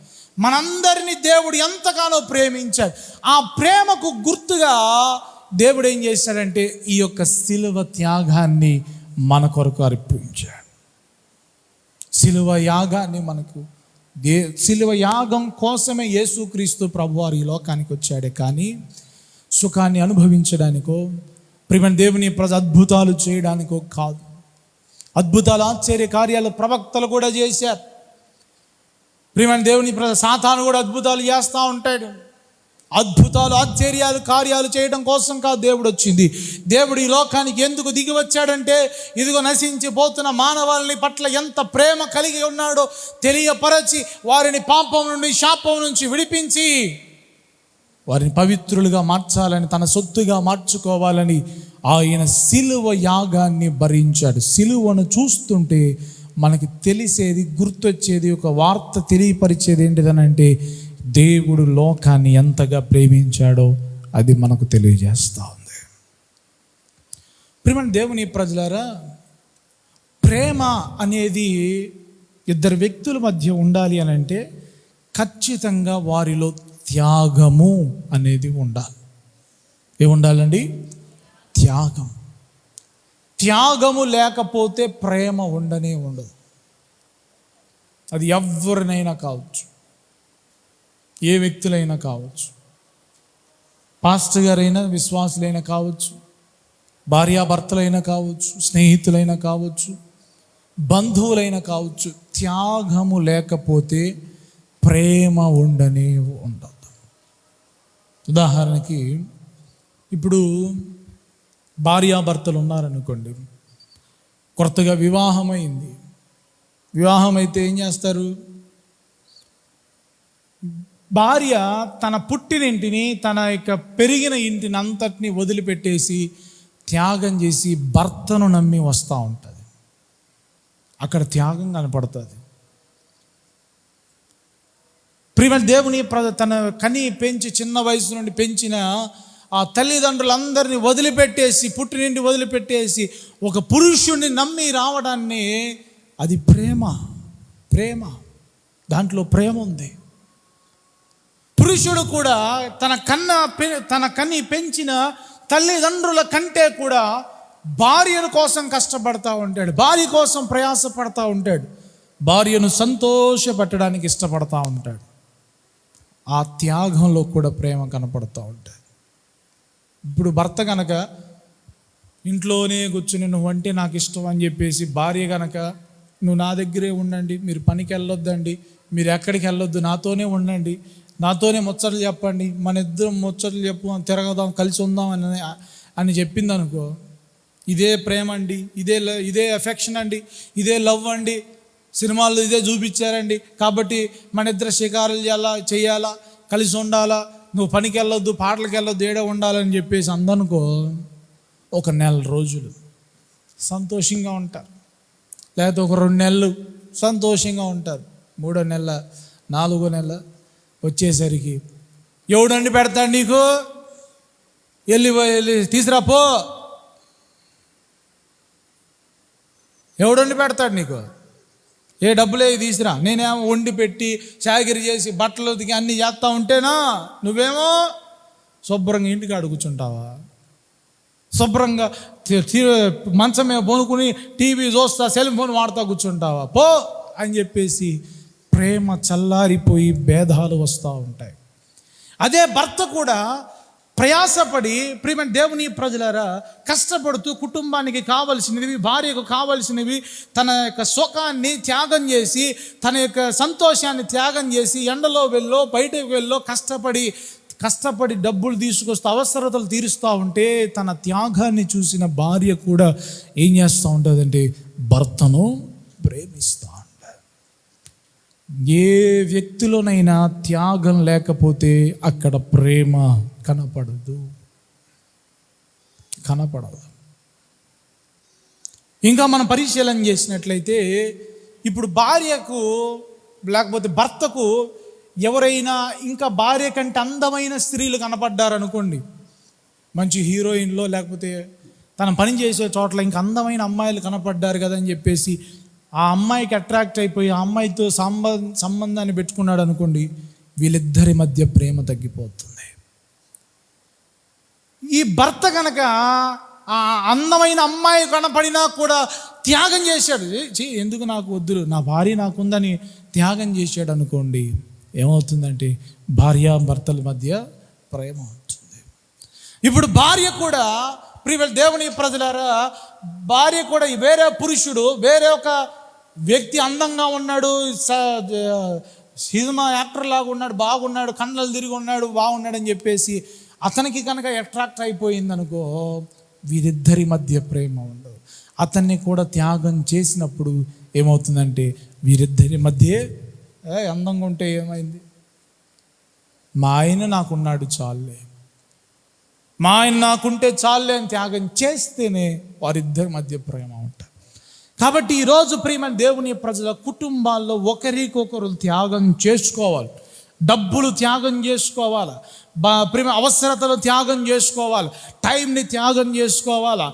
మనందరినీ దేవుడు ఎంతగానో ప్రేమించాడు. ఆ ప్రేమకు గుర్తుగా దేవుడు ఏం చేశాడంటే ఈ యొక్క శిలువ త్యాగాన్ని మన కొరకు అర్పించాడు. శిలువ యాగాన్ని మనకు శిలువ యాగం కోసమే యేసుక్రీస్తు ప్రభువారు ఈ లోకానికి వచ్చాడే కానీ సుఖాన్ని అనుభవించడానికో, ప్రియమైన దేవుని ప్రజ అద్భుతాలు చేయడానికో కాదు. అద్భుతాలు ఆశ్చర్య కార్యాలు ప్రవక్తలు కూడా చేశారు. ప్రియమైన దేవుని ప్రజ సాతాను కూడా అద్భుతాలు చేస్తూ ఉంటాడు. అద్భుతాలు ఆశ్చర్యాలు కార్యాలు చేయడం కోసం కాదు దేవుడు వచ్చింది. దేవుడు ఈ లోకానికి ఎందుకు దిగి వచ్చాడంటే ఇదిగో నశించిపోతున్న మానవాళిని పట్ల ఎంత ప్రేమ కలిగి ఉన్నాడో తెలియపరచి వారిని పాపం నుండి శాపం నుంచి విడిపించి వారిని పవిత్రులుగా మార్చాలని, తన సొత్తుగా మార్చుకోవాలని ఆయన శిలువ యాగాన్ని భరించాడు. శిలువను చూస్తుంటే మనకి తెలిసేది, గుర్తొచ్చేది, ఒక వార్త తెలియపరిచేది ఏంటిదనంటే దేవుడు లోకాన్ని ఎంతగా ప్రేమించాడో అది మనకు తెలియజేస్తూ ఉంది. ప్రియమైన దేవుని ప్రజలారా, ప్రేమ అనేది ఇద్దరు వ్యక్తుల మధ్య ఉండాలి అని అంటే ఖచ్చితంగా వారిలో త్యాగము అనేది ఉండాలి. ఏముండాలండి? త్యాగం. త్యాగము లేకపోతే ప్రేమ ఉండనే ఉండదు. అది ఎవరినైనా కావచ్చు, ఏ వ్యక్తులైనా కావచ్చు, పాస్టర్ గారైనా, విశ్వాసులైనా కావచ్చు, భార్యాభర్తలైనా కావచ్చు, స్నేహితులైనా కావచ్చు, బంధువులైనా కావచ్చు. త్యాగము లేకపోతే ప్రేమ ఉండనే ఉండదు. ఉదాహరణకి ఇప్పుడు భార్యాభర్తలు ఉన్నారనుకోండి, కొత్తగా వివాహమైంది. వివాహం అయితే ఏం చేస్తారు? భార్య తన పుట్టినింటిని, తన యొక్క పెరిగిన ఇంటిని అంతటిని వదిలిపెట్టేసి త్యాగం చేసి భర్తను నమ్మి వస్తూ ఉంటుంది. అక్కడ త్యాగం కనపడుతుంది. ప్రియమైన దేవుని తన కని పెంచి చిన్న వయసు నుండి పెంచిన ఆ తల్లిదండ్రులందరినీ వదిలిపెట్టేసి, పుట్టినింటి వదిలిపెట్టేసి ఒక పురుషుణ్ణి నమ్మి రావడాన్ని, అది ప్రేమ. ప్రేమ, దాంట్లో ప్రేమ ఉంది. పురుషుడు కూడా తన కని పెంచిన తల్లిదండ్రుల కంటే కూడా భార్యను కోసం కష్టపడతా ఉంటాడు, భార్య కోసం ప్రయాసపడతా ఉంటాడు, భార్యను సంతోషపెట్టడానికి ఇష్టపడతా ఉంటాడు. ఆ త్యాగంలో కూడా ప్రేమ కనపడుతూ ఉంటుంది. ఇప్పుడు భర్త కనుక ఇంట్లోనే కూర్చుని నువ్వంటే నాకు ఇష్టం అని చెప్పేసి, భార్య కనుక నువ్వు నా దగ్గరే ఉండండి, మీరు పనికి వెళ్ళొద్దండి, మీరు ఎక్కడికి వెళ్ళొద్దు, నాతోనే ఉండండి, నాతోనే ముచ్చట్లు చెప్పండి, మన ఇద్దరం ముచ్చట్లు చెప్పు, తిరగదాం, కలిసి ఉందాం అని చెప్పింది అనుకో, ఇదే ప్రేమ అండి, ఇదే ఎఫెక్షన్ అండి, ఇదే లవ్ అండి, సినిమాల్లో ఇదే చూపించారండి, కాబట్టి మన ఇద్దరు షికారులు చేయాలా, కలిసి ఉండాలా, నువ్వు పనికి వెళ్ళొద్దు, పాటలకు వెళ్ళొద్దు, ఏడో ఉండాలని చెప్పేసి అందనుకో, ఒక నెల రోజులు సంతోషంగా ఉంటారు, లేకపోతే ఒక 2 నెలలు సంతోషంగా ఉంటారు, 3వ నెల 4వ నెల వచ్చేసరికి ఎవడండి పెడతాడు నీకు, వెళ్ళి తీసుకురాపో, ఎవడండి పెడతాడు నీకు, ఏ డబ్బులే తీసురా, నేనేమో వండి పెట్టి చాకిరి చేసి బట్టలు ఉతికి అన్నీ చేస్తూ ఉంటేనా, నువ్వేమో శుభ్రంగా ఇంటికి కూర్చుంటావా, శుభ్రంగా మంచం మీద పోనుకుని టీవీ చూస్తా, సెల్ ఫోన్ వాడుతూ కూర్చుంటావా, పో అని చెప్పేసి ప్రేమ చల్లారిపోయి భేదాలు వస్తూ ఉంటాయి. అదే భర్త కూడా ప్రయాసపడి, ప్రియమైన దేవుని ప్రజలారా, కష్టపడుతూ కుటుంబానికి కావలసినవి, భార్యకు కావలసినవి, తన యొక్క సుఖాన్ని త్యాగం చేసి, తన యొక్క సంతోషాన్ని త్యాగం చేసి, ఎండలో వెళ్ళో బయటకు వెళ్ళో కష్టపడి డబ్బులు తీసుకొస్తూ అవసరతలు తీరుస్తూ ఉంటే, తన త్యాగాన్ని చూసిన భార్య కూడా ఏం చేస్తూ ఉంటుందంటే భర్తను ప్రేమిస్తూ ఉంటుంది. ఏ వ్యక్తిలోనైనా త్యాగం లేకపోతే అక్కడ ప్రేమ కనపడదు. ఇంకా మనం పరిశీలన చేసినట్లయితే ఇప్పుడు భార్యకు లేకపోతే భర్తకు ఎవరైనా ఇంకా భార్య కంటే అందమైన స్త్రీలు కనపడ్డారనుకోండి, మంచి హీరోయిన్లో లేకపోతే తన పని చేసే చోట్ల ఇంకా అందమైన అమ్మాయిలు కనపడ్డారు కదా అని చెప్పేసి ఆ అమ్మాయికి అట్రాక్ట్ అయిపోయి ఆ అమ్మాయితో సంబంధాన్ని పెట్టుకున్నాడు అనుకోండి, వీళ్ళిద్దరి మధ్య ప్రేమ తగ్గిపోతుంది. ఈ భర్త కనుక ఆ అందమైన అమ్మాయి కనపడినా కూడా త్యాగం చేశాడు, ఎందుకు నాకు వద్దు, నా భార్య నాకుందని త్యాగం చేశాడు అనుకోండి, ఏమవుతుందంటే భార్యాభర్తల మధ్య ప్రేమ అవుతుంది. ఇప్పుడు భార్య కూడా ప్రియమైన దేవుని ప్రజలారా, భార్య కూడా వేరే పురుషుడు, వేరే ఒక వ్యక్తి అందంగా ఉన్నాడు, సినిమా యాక్టర్ లాగా ఉన్నాడు, బాగున్నాడు, కళ్ళలు తిరిగి ఉన్నాడు, బాగున్నాడు అని చెప్పేసి అతనికి కనుక అట్రాక్ట్ అయిపోయింది అనుకో, వీరిద్దరి మధ్య ప్రేమ ఉండదు. అతన్ని కూడా త్యాగం చేసినప్పుడు ఏమవుతుందంటే వీరిద్దరి మధ్య అందంగా ఉంటే ఏమైంది, మా ఆయన నాకున్నాడు చాలే, మా ఆయన నాకుంటే చాలే అని త్యాగం చేస్తేనే వారిద్దరి మధ్య ప్రేమ ఉంటుంది. కాబట్టి ఈరోజు ప్రియమైన దేవుని ప్రజల కుటుంబాల్లో ఒకరికొకరు త్యాగం చేసుకోవాలి. డబ్బులు త్యాగం చేసుకోవాలా, ప్రేమ అవసరతలు త్యాగం చేసుకోవాలి, టైంని త్యాగం చేసుకోవాలా,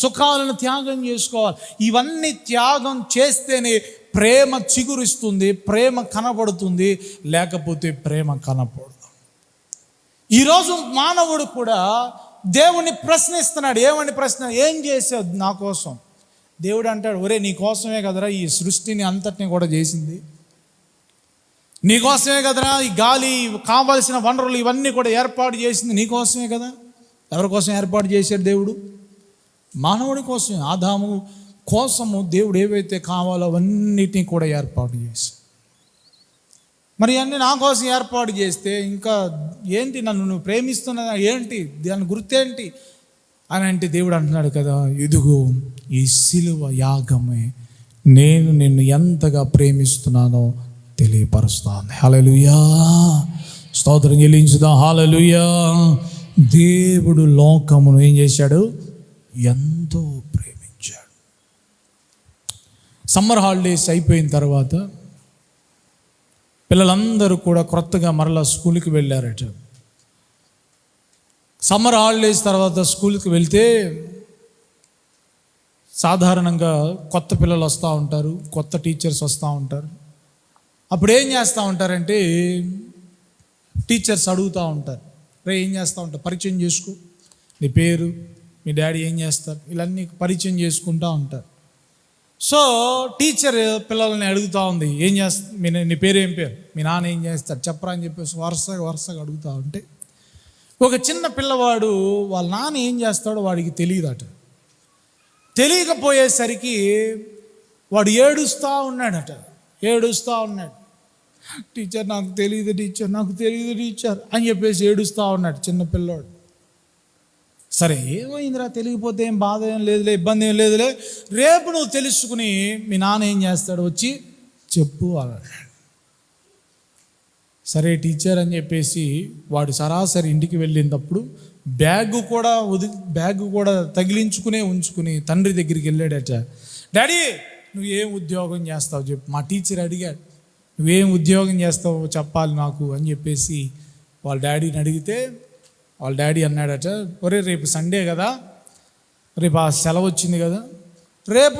సుఖాలను త్యాగం చేసుకోవాలి. ఇవన్నీ త్యాగం చేస్తేనే ప్రేమ చిగురిస్తుంది, ప్రేమ కనబడుతుంది, లేకపోతే ప్రేమ కనపడదు. ఈరోజు మానవుడు కూడా దేవుణ్ణి ప్రశ్నిస్తున్నాడు. ఏమని ప్రశ్న? ఏం చేసావు నా కోసం? దేవుడు అంటాడు, ఒరే నీ కోసమే కదరా ఈ సృష్టిని అంతటిని కూడా చేసింది, నీకోసమే కదరా ఈ గాలి కావలసిన వనరులు ఇవన్నీ కూడా ఏర్పాటు చేసింది నీకోసమే కదా. ఎవరి కోసం ఏర్పాటు చేశాడు దేవుడు? మానవుడి కోసం. ఆదాము కోసము దేవుడు ఏవైతే కావాలో అవన్నిటినీ కూడా ఏర్పాటు చేశాడు. మరి అన్నీ నా కోసం ఏర్పాటు చేస్తే ఇంకా ఏంటి, నన్ను నువ్వు ప్రేమిస్తున్నా ఏంటి, దాని గుర్తేంటి అని అంటే దేవుడు అంటున్నాడు కదా, ఇదిగో ఈ సిలువ యాగమే నేను నిన్ను ఎంతగా ప్రేమిస్తున్నానో తెలియపరుస్తాను. హల్లెలూయా, స్తోత్రం చెల్లించుదాం. హల్లెలూయా. దేవుడు లోకమును ఏం చేశాడు? ఎంతో ప్రేమించాడు. సమ్మర్ హాలిడేస్ అయిపోయిన తర్వాత పిల్లలందరూ కూడా కొత్తగా మరలా స్కూల్కి వెళ్ళారట. సమ్మర్ హాలిడేస్ తర్వాత స్కూల్కి వెళ్తే సాధారణంగా కొత్త పిల్లలు వస్తూ ఉంటారు, కొత్త టీచర్స్ వస్తూ ఉంటారు. అప్పుడు ఏం చేస్తూ ఉంటారంటే టీచర్స్ అడుగుతూ ఉంటారు, రే ఏం చేస్తూ ఉంటారు, పరిచయం చేసుకో, నీ పేరు, మీ డాడీ ఏం చేస్తారు, ఇవన్నీ పరిచయం చేసుకుంటూ ఉంటారు. సో టీచర్ పిల్లల్ని అడుగుతూ ఉంది, ఏం చేస్తా, నీ పేరు ఏం పేరు, మీ నాన్న ఏం చేస్తారు చెప్పరా అని చెప్పేసి వరుసగా అడుగుతూ ఉంటే ఒక చిన్న పిల్లవాడు వాళ్ళ నాన్న ఏం చేస్తాడో వాడికి తెలియదట. తెలియకపోయేసరికి వాడు ఏడుస్తూ ఉన్నాడట. టీచర్ నాకు తెలియదు టీచర్ అని చెప్పేసి ఏడుస్తూ ఉన్నాడు చిన్న పిల్లోడు. సరే ఏమైందిరా, తెలియకపోతే ఏం బాధ ఏం లేదులే, ఇబ్బంది ఏం లేదులే, రేపు నువ్వు తెలుసుకుని మీ నాన్న ఏం చేస్తాడు వచ్చి చెప్పు అన్నాడు. సరే టీచర్ అని చెప్పేసి వాడు సరాసరి ఇంటికి వెళ్ళినప్పుడు బ్యాగ్ కూడా ఉంచుకుని తండ్రి దగ్గరికి వెళ్ళాడట. డాడీ నువ్వు ఏం ఉద్యోగం చేస్తావు చెప్పు, మా టీచర్ అడిగాడు, నువ్వేం ఉద్యోగం చేస్తావో చెప్పాలి నాకు అని చెప్పేసి వాళ్ళ డాడీని అడిగితే వాళ్ళ డాడీ అన్నాడట, ఒరే రేపు సండే కదా, రేపు ఆ సెలవు వచ్చింది కదా, రేపు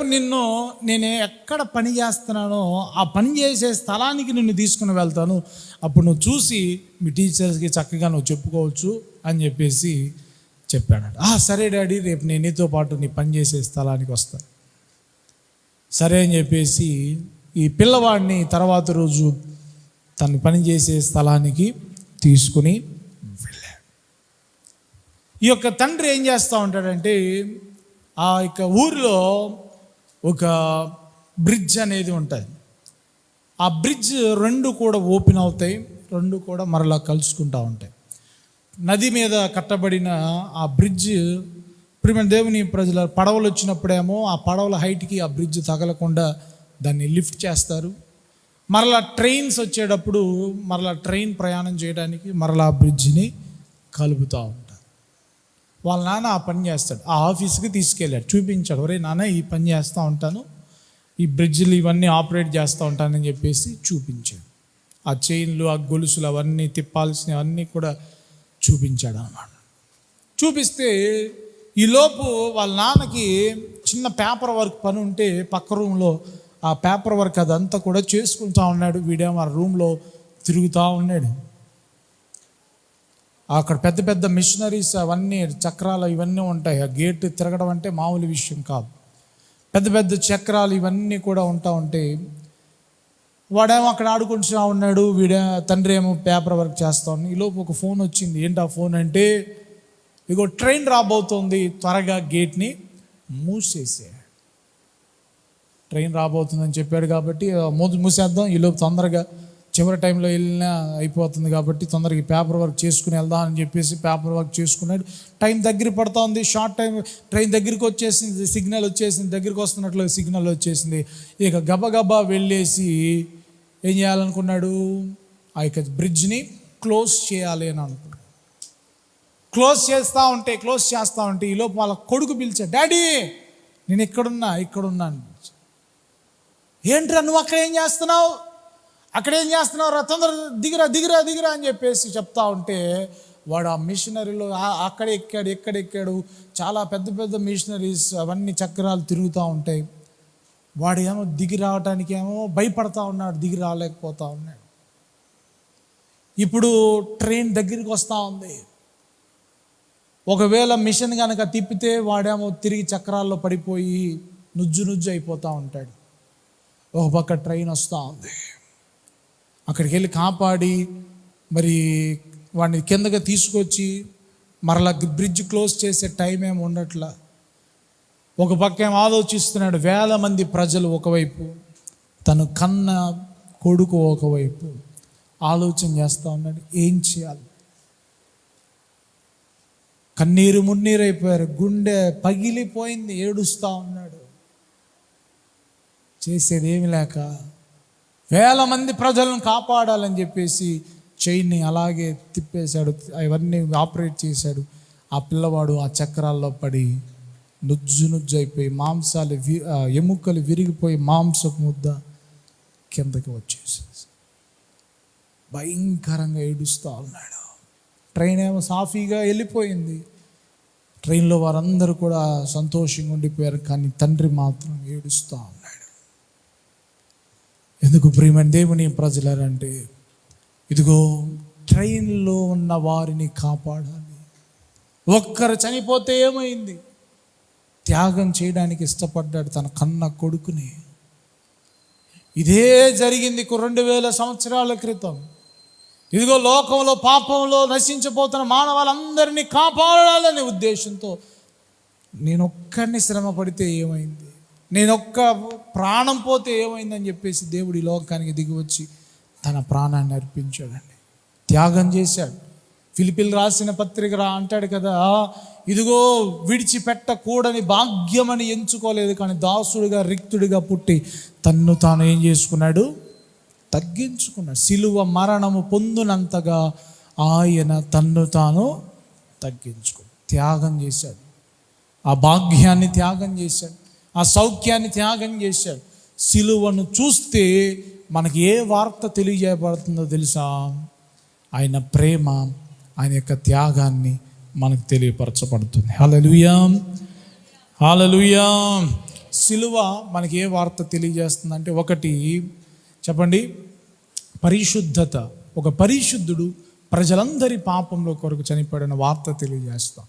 నేను ఎక్కడ పని చేస్తున్నానో ఆ పని చేసే స్థలానికి నిన్ను తీసుకుని వెళ్తాను, అప్పుడు నువ్వు చూసి మీ టీచర్స్కి చక్కగా నువ్వు చెప్పుకోవచ్చు అని చెప్పేసి చెప్పాడట. సరే డాడీ, రేపు నేను నీతో పాటు నీ పని చేసే స్థలానికి వస్తాను. సరే అని చెప్పేసి ఈ పిల్లవాడిని తర్వాత రోజు తను పనిచేసే స్థలానికి తీసుకుని వెళ్ళాడు. ఈ యొక్క తండ్రి ఏం చేస్తూ ఉంటాడంటే ఆ యొక్క ఊరిలో ఒక బ్రిడ్జ్ అనేది ఉంటుంది. ఆ బ్రిడ్జ్ రెండు కూడా ఓపెన్ అవుతాయి, రెండు కూడా మరలా కలుసుకుంటూ ఉంటాయి. నది మీద కట్టబడిన ఆ బ్రిడ్జ్ ప్రియమైన దేవుని ప్రజల పడవలు వచ్చినప్పుడేమో ఆ పడవల హైట్కి ఆ బ్రిడ్జ్ తగలకుండా దాన్ని లిఫ్ట్ చేస్తారు. మరలా ట్రైన్స్ వచ్చేటప్పుడు మరలా ట్రైన్ ప్రయాణం చేయడానికి మరలా బ్రిడ్జిని కలుపుతూ ఉంటారు. వాళ్ళ నాన్న ఆ పని చేస్తాడు. ఆ ఆఫీస్కి తీసుకెళ్ళాడు, చూపించాడు, ఒరే నాన్న ఈ పని చేస్తూ ఉంటాను, ఈ బ్రిడ్జిలు ఇవన్నీ ఆపరేట్ చేస్తూ ఉంటానని చెప్పేసి చూపించాడు. ఆ చైన్లు, ఆ గొలుసులు అవన్నీ తిప్పాల్సినవన్నీ కూడా చూపించాడు అన్నమాట. చూపిస్తే ఈలోపు వాళ్ళ నాన్నకి చిన్న పేపర్ వర్క్ పని ఉంటే పక్క రూమ్లో ఆ పేపర్ వర్క్ అదంతా కూడా చేసుకుంటూ ఉన్నాడు. వీడేమో ఆ రూమ్లో తిరుగుతూ ఉన్నాడు. అక్కడ పెద్ద పెద్ద మిషనరీస్ అవన్నీ చక్రాలు ఇవన్నీ ఉంటాయి. ఆ గేట్ తిరగడం అంటే మామూలు విషయం కాదు. పెద్ద పెద్ద చక్రాలు ఇవన్నీ కూడా ఉంటాయి. వాడేమో అక్కడ ఆడుకుంటూ ఉన్నాడు, తండ్రి ఏమో పేపర్ వర్క్ చేస్తూ ఉన్నాడు. ఈలోపు ఒక ఫోన్ వచ్చింది. ఏంటి ఆ ఫోన్ అంటే, ఇగో ట్రైన్ రాబోతుంది, త్వరగా గేట్ని మూసేసే. ట్రైన్ రాబోతుందని చెప్పాడు కాబట్టి మూసేద్దాం, ఈలోపు తొందరగా చివరి టైంలో వెళ్ళినా అయిపోతుంది కాబట్టి తొందరగా పేపర్ వర్క్ చేసుకుని వెళ్దాం అని చెప్పేసి పేపర్ వర్క్ చేసుకున్నాడు. టైం దగ్గర పడుతూ ఉంది, షార్ట్ టైం, ట్రైన్ దగ్గరికి వచ్చేసింది, సిగ్నల్ వచ్చేసింది, దగ్గరికి వస్తున్నట్లు సిగ్నల్ వచ్చేసింది. ఇక గబగబా వెళ్ళేసి ఏం చేయాలనుకున్నాడు, ఆ యొక్క బ్రిడ్జ్ని క్లోజ్ చేయాలి అని అనుకున్నాడు. క్లోజ్ చేస్తూ ఉంటే ఈలోపు వాళ్ళ కొడుకు పిలిచాడు, డాడీ నేను ఇక్కడున్నాను. ఏంట్రా నువ్వు అక్కడేం చేస్తున్నావు రా, తొందర దిగిరా అని చెప్పేసి చెప్తా ఉంటే వాడు ఆ మిషనరీలో అక్కడ ఎక్కడెక్కాడు. చాలా పెద్ద పెద్ద మిషనరీస్ అవన్నీ చక్రాలు తిరుగుతూ ఉంటాయి. వాడు ఏమో దిగి రావటానికి ఏమో భయపడతా ఉన్నాడు, దిగి రాలేకపోతా ఉన్నాడు. ఇప్పుడు ట్రైన్ దగ్గరికి వస్తూ ఉంది. ఒకవేళ మిషన్ కనుక తిప్పితే వాడేమో తిరిగి చక్రాల్లో పడిపోయి నుజ్జు అయిపోతూ ఉంటాడు. ఒక పక్క ట్రైన్ వస్తూ ఉంది. అక్కడికి వెళ్ళి కాపాడి మరి వాడిని కిందగా తీసుకొచ్చి మరలా బ్రిడ్జ్ క్లోజ్ చేసే టైం ఏమి ఉండట్లా. ఒక పక్క ఏం ఆలోచిస్తున్నాడు, 1000 మంది ప్రజలు ఒకవైపు, తను కన్న కొడుకు ఒకవైపు ఆలోచన చేస్తూ ఉన్నాడు, ఏం చేయాలి. కన్నీరు మున్నీరైపోయారు, గుండె పగిలిపోయింది, ఏడుస్తూ ఉన్నాడు. చేసేది ఏమి లేక 1000 మంది ప్రజలను కాపాడాలని చెప్పేసి చైన్ని అలాగే తిప్పేశాడు, అవన్నీ ఆపరేట్ చేశాడు. ఆ పిల్లవాడు ఆ చక్రాల్లో పడి నుజ్జు అయిపోయి మాంసాలు ఎముకలు విరిగిపోయి మాంసపు ముద్ద కిందకి వచ్చేసింది. భయంకరంగా ఏడుస్తూ ఉన్నాడు. ట్రైన్ ఏమో సాఫీగా వెళ్ళిపోయింది. ట్రైన్లో వారందరూ కూడా సంతోషంగా ఉండిపోయారు, కానీ తండ్రి మాత్రం ఏడుస్తూ ఉన్నాడు. ఎందుకు ప్రియమైన దేవుని ప్రజలారంటే, ఇదిగో ట్రైన్లో ఉన్న వారిని కాపాడాలి. ఒక్కరు చనిపోతే ఏమైంది, త్యాగం చేయడానికి ఇష్టపడ్డాడు తన కన్న కొడుకుని. ఇదే జరిగింది 2000 సంవత్సరాల క్రితం. ఇదిగో లోకంలో పాపంలో నశించిపోతున్న మానవాళ్ళందరినీ కాపాడాలనే ఉద్దేశంతో నేనొక్కడిని శ్రమ పడితే ఏమైంది, నేనొక్క ప్రాణం పోతే ఏమైందని చెప్పేసి దేవుడు ఈ లోకానికి దిగి వచ్చి తన ప్రాణాన్ని అర్పించాడండి, త్యాగం చేశాడు. ఫిలిప్పీలు రాసిన పత్రిక అంటాడు కదా, ఇదిగో విడిచిపెట్టకూడని భాగ్యమని ఎంచుకోలేదు, కానీ దాసుడిగా రిక్తుడిగా పుట్టి తన్ను తాను ఏం చేసుకున్నాడు, తగ్గించుకున్నాడు. సిలువ మరణము పొందునంతగా ఆయన తన్ను తాను తగ్గించుకున్నాడు, త్యాగం చేశాడు. ఆ భాగ్యాన్ని త్యాగం చేశాడు, ఆ సౌఖ్యాన్ని త్యాగం చేశాడు. సిలువను చూస్తే మనకి ఏ వార్త తెలియజేయబడుతుందో తెలుసా? ఆయన ప్రేమ, ఆయన యొక్క త్యాగాన్ని మనకు తెలియపరచబడుతుంది. హల్లెలూయా, హల్లెలూయా. సిలువ మనకి ఏ వార్త తెలియజేస్తుందంటే, ఒకటి చెప్పండి, పరిశుద్ధత. ఒక పరిశుద్ధుడు ప్రజలందరి పాపంలో కొరకు చనిపోయిన వార్త తెలియజేస్తాం.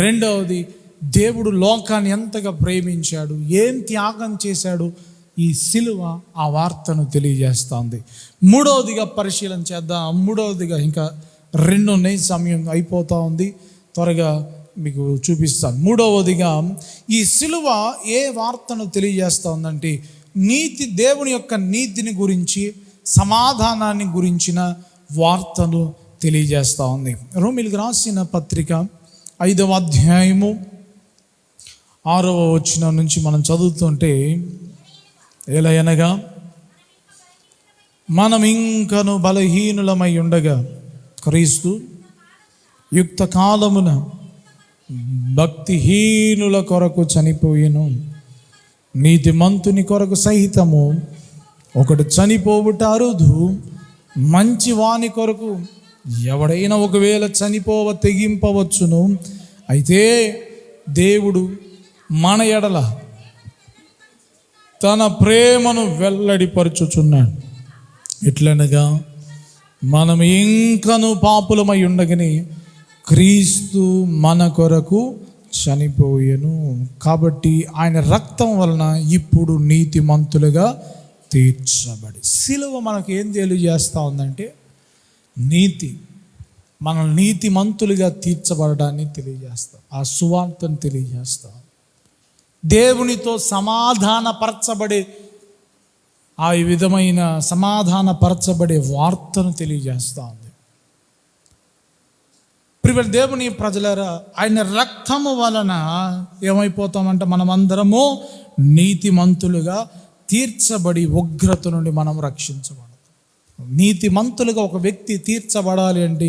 రెండవది, దేవుడు లోకాన్ని ఎంతగా ప్రేమించాడు, ఏం త్యాగం చేశాడు, ఈ సిలువ ఆ వార్తను తెలియజేస్తుంది. మూడవదిగా పరిశీలన చేద్దాం. మూడవదిగా ఇంకా 2 ఉన్నాయి, సమయం అయిపోతూ ఉంది, త్వరగా మీకు చూపిస్తాను. మూడవదిగా ఈ సిలువ ఏ వార్తను తెలియజేస్తూ ఉందంటే, దేవుని యొక్క నీతిని గురించి, సమాధానాన్ని గురించిన వార్తను తెలియజేస్తూ ఉంది. రోమీయులకు రాసిన పత్రిక 5వ అధ్యాయము 6వ వచనం నుంచి మనం చదువుతుంటే, ఎలయనగా మనం ఇంకను బలహీనులమై ఉండగా క్రీస్తు యుక్త కాలమున భక్తిహీనుల కొరకు చనిపోయెను. నీతిమంతుని కొరకు సహితము ఒకడు చనిపోవుట అరుదు, మంచి వాని కొరకు ఎవడైనా ఒకవేళ చనిపోవ తెగింపవచ్చును. అయితే దేవుడు మన ఎడల తన ప్రేమను వెల్లడిపరుచుచున్నాడు. ఎట్లనగా మనం ఇంకను పాపులమై ఉండగని క్రీస్తు మన కొరకు చనిపోయెను. కాబట్టి ఆయన రక్తం వలన ఇప్పుడు నీతిమంతులుగా తీర్చబడి. సిలువ మనకు ఏం తెలియజేస్తూ ఉందంటే నీతి, మనం నీతిమంతులుగా తీర్చబడడాన్ని తెలియజేస్తాం. ఆ సువార్తను తెలియజేస్తాం. దేవునితో సమాధానపరచబడే ఆ విధమైన సమాధానపరచబడే వార్తను తెలియజేస్తూ ఉంది. ప్రియ దేవుని ప్రజలారా, ఆయన రక్తము వలన ఏమైపోతామంటే మనమందరము నీతిమంతులుగా తీర్చబడి ఉగ్రత నుండి మనం రక్షించబడతాం. నీతిమంతులుగా ఒక వ్యక్తి తీర్చబడాలి అంటే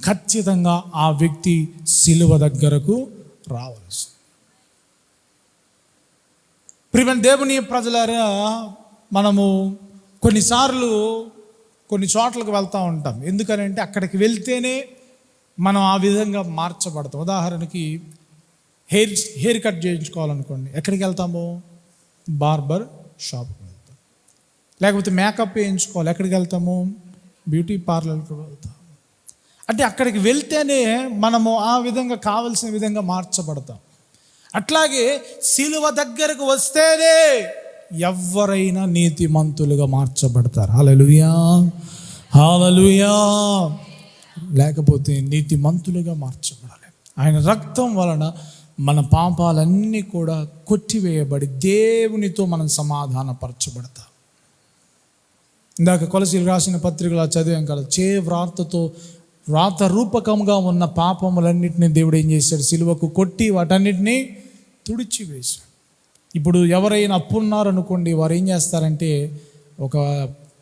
ఖచ్చితంగా ఆ వ్యక్తి సిలువ దగ్గరకు రావాల్సి. ప్రియ దేవుని ప్రజలారా, మనము కొన్నిసార్లు కొన్ని చోట్లకు వెళ్తూ ఉంటాం. ఎందుకనంటే అక్కడికి వెళ్తేనే మనం ఆ విధంగా మార్చబడతాం. ఉదాహరణకి హెయిర్ కట్ చేయించుకోవాలనుకోండి, ఎక్కడికి వెళ్తాము? బార్బర్ షాప్కి వెళ్తాం. లేకపోతే మేకప్ వేయించుకోవాలి, ఎక్కడికి వెళ్తాము? బ్యూటీ పార్లర్కి వెళ్తాం. అంటే అక్కడికి వెళ్తేనే మనము ఆ విధంగా కావలసిన విధంగా మార్చబడతాం. అట్లాగే సిలువ దగ్గరకు వస్తేనే ఎవరైనా నీతిమంతులుగా మార్చబడతారు. హల్లెలూయా, హల్లెలూయా. లేకపోతే నీతిమంతులుగా మార్చబడాలి. ఆయన రక్తం వలన మన పాపాలన్నీ కూడా కొట్టివేయబడి దేవునితో మనం సమాధానపరచబడతాం. ఇందాక కొలసీలు రాసిన పత్రికలో చదివాం కదా, వ్రాత రూపకంగా ఉన్న పాపములన్నింటినీ దేవుడు ఏం చేశాడు? సిలువకు కొట్టి వాటన్నిటినీ తుడిచివేశాడు. ఇప్పుడు ఎవరైనా అప్పు ఉన్నారనుకోండి, వారు ఏం చేస్తారంటే ఒక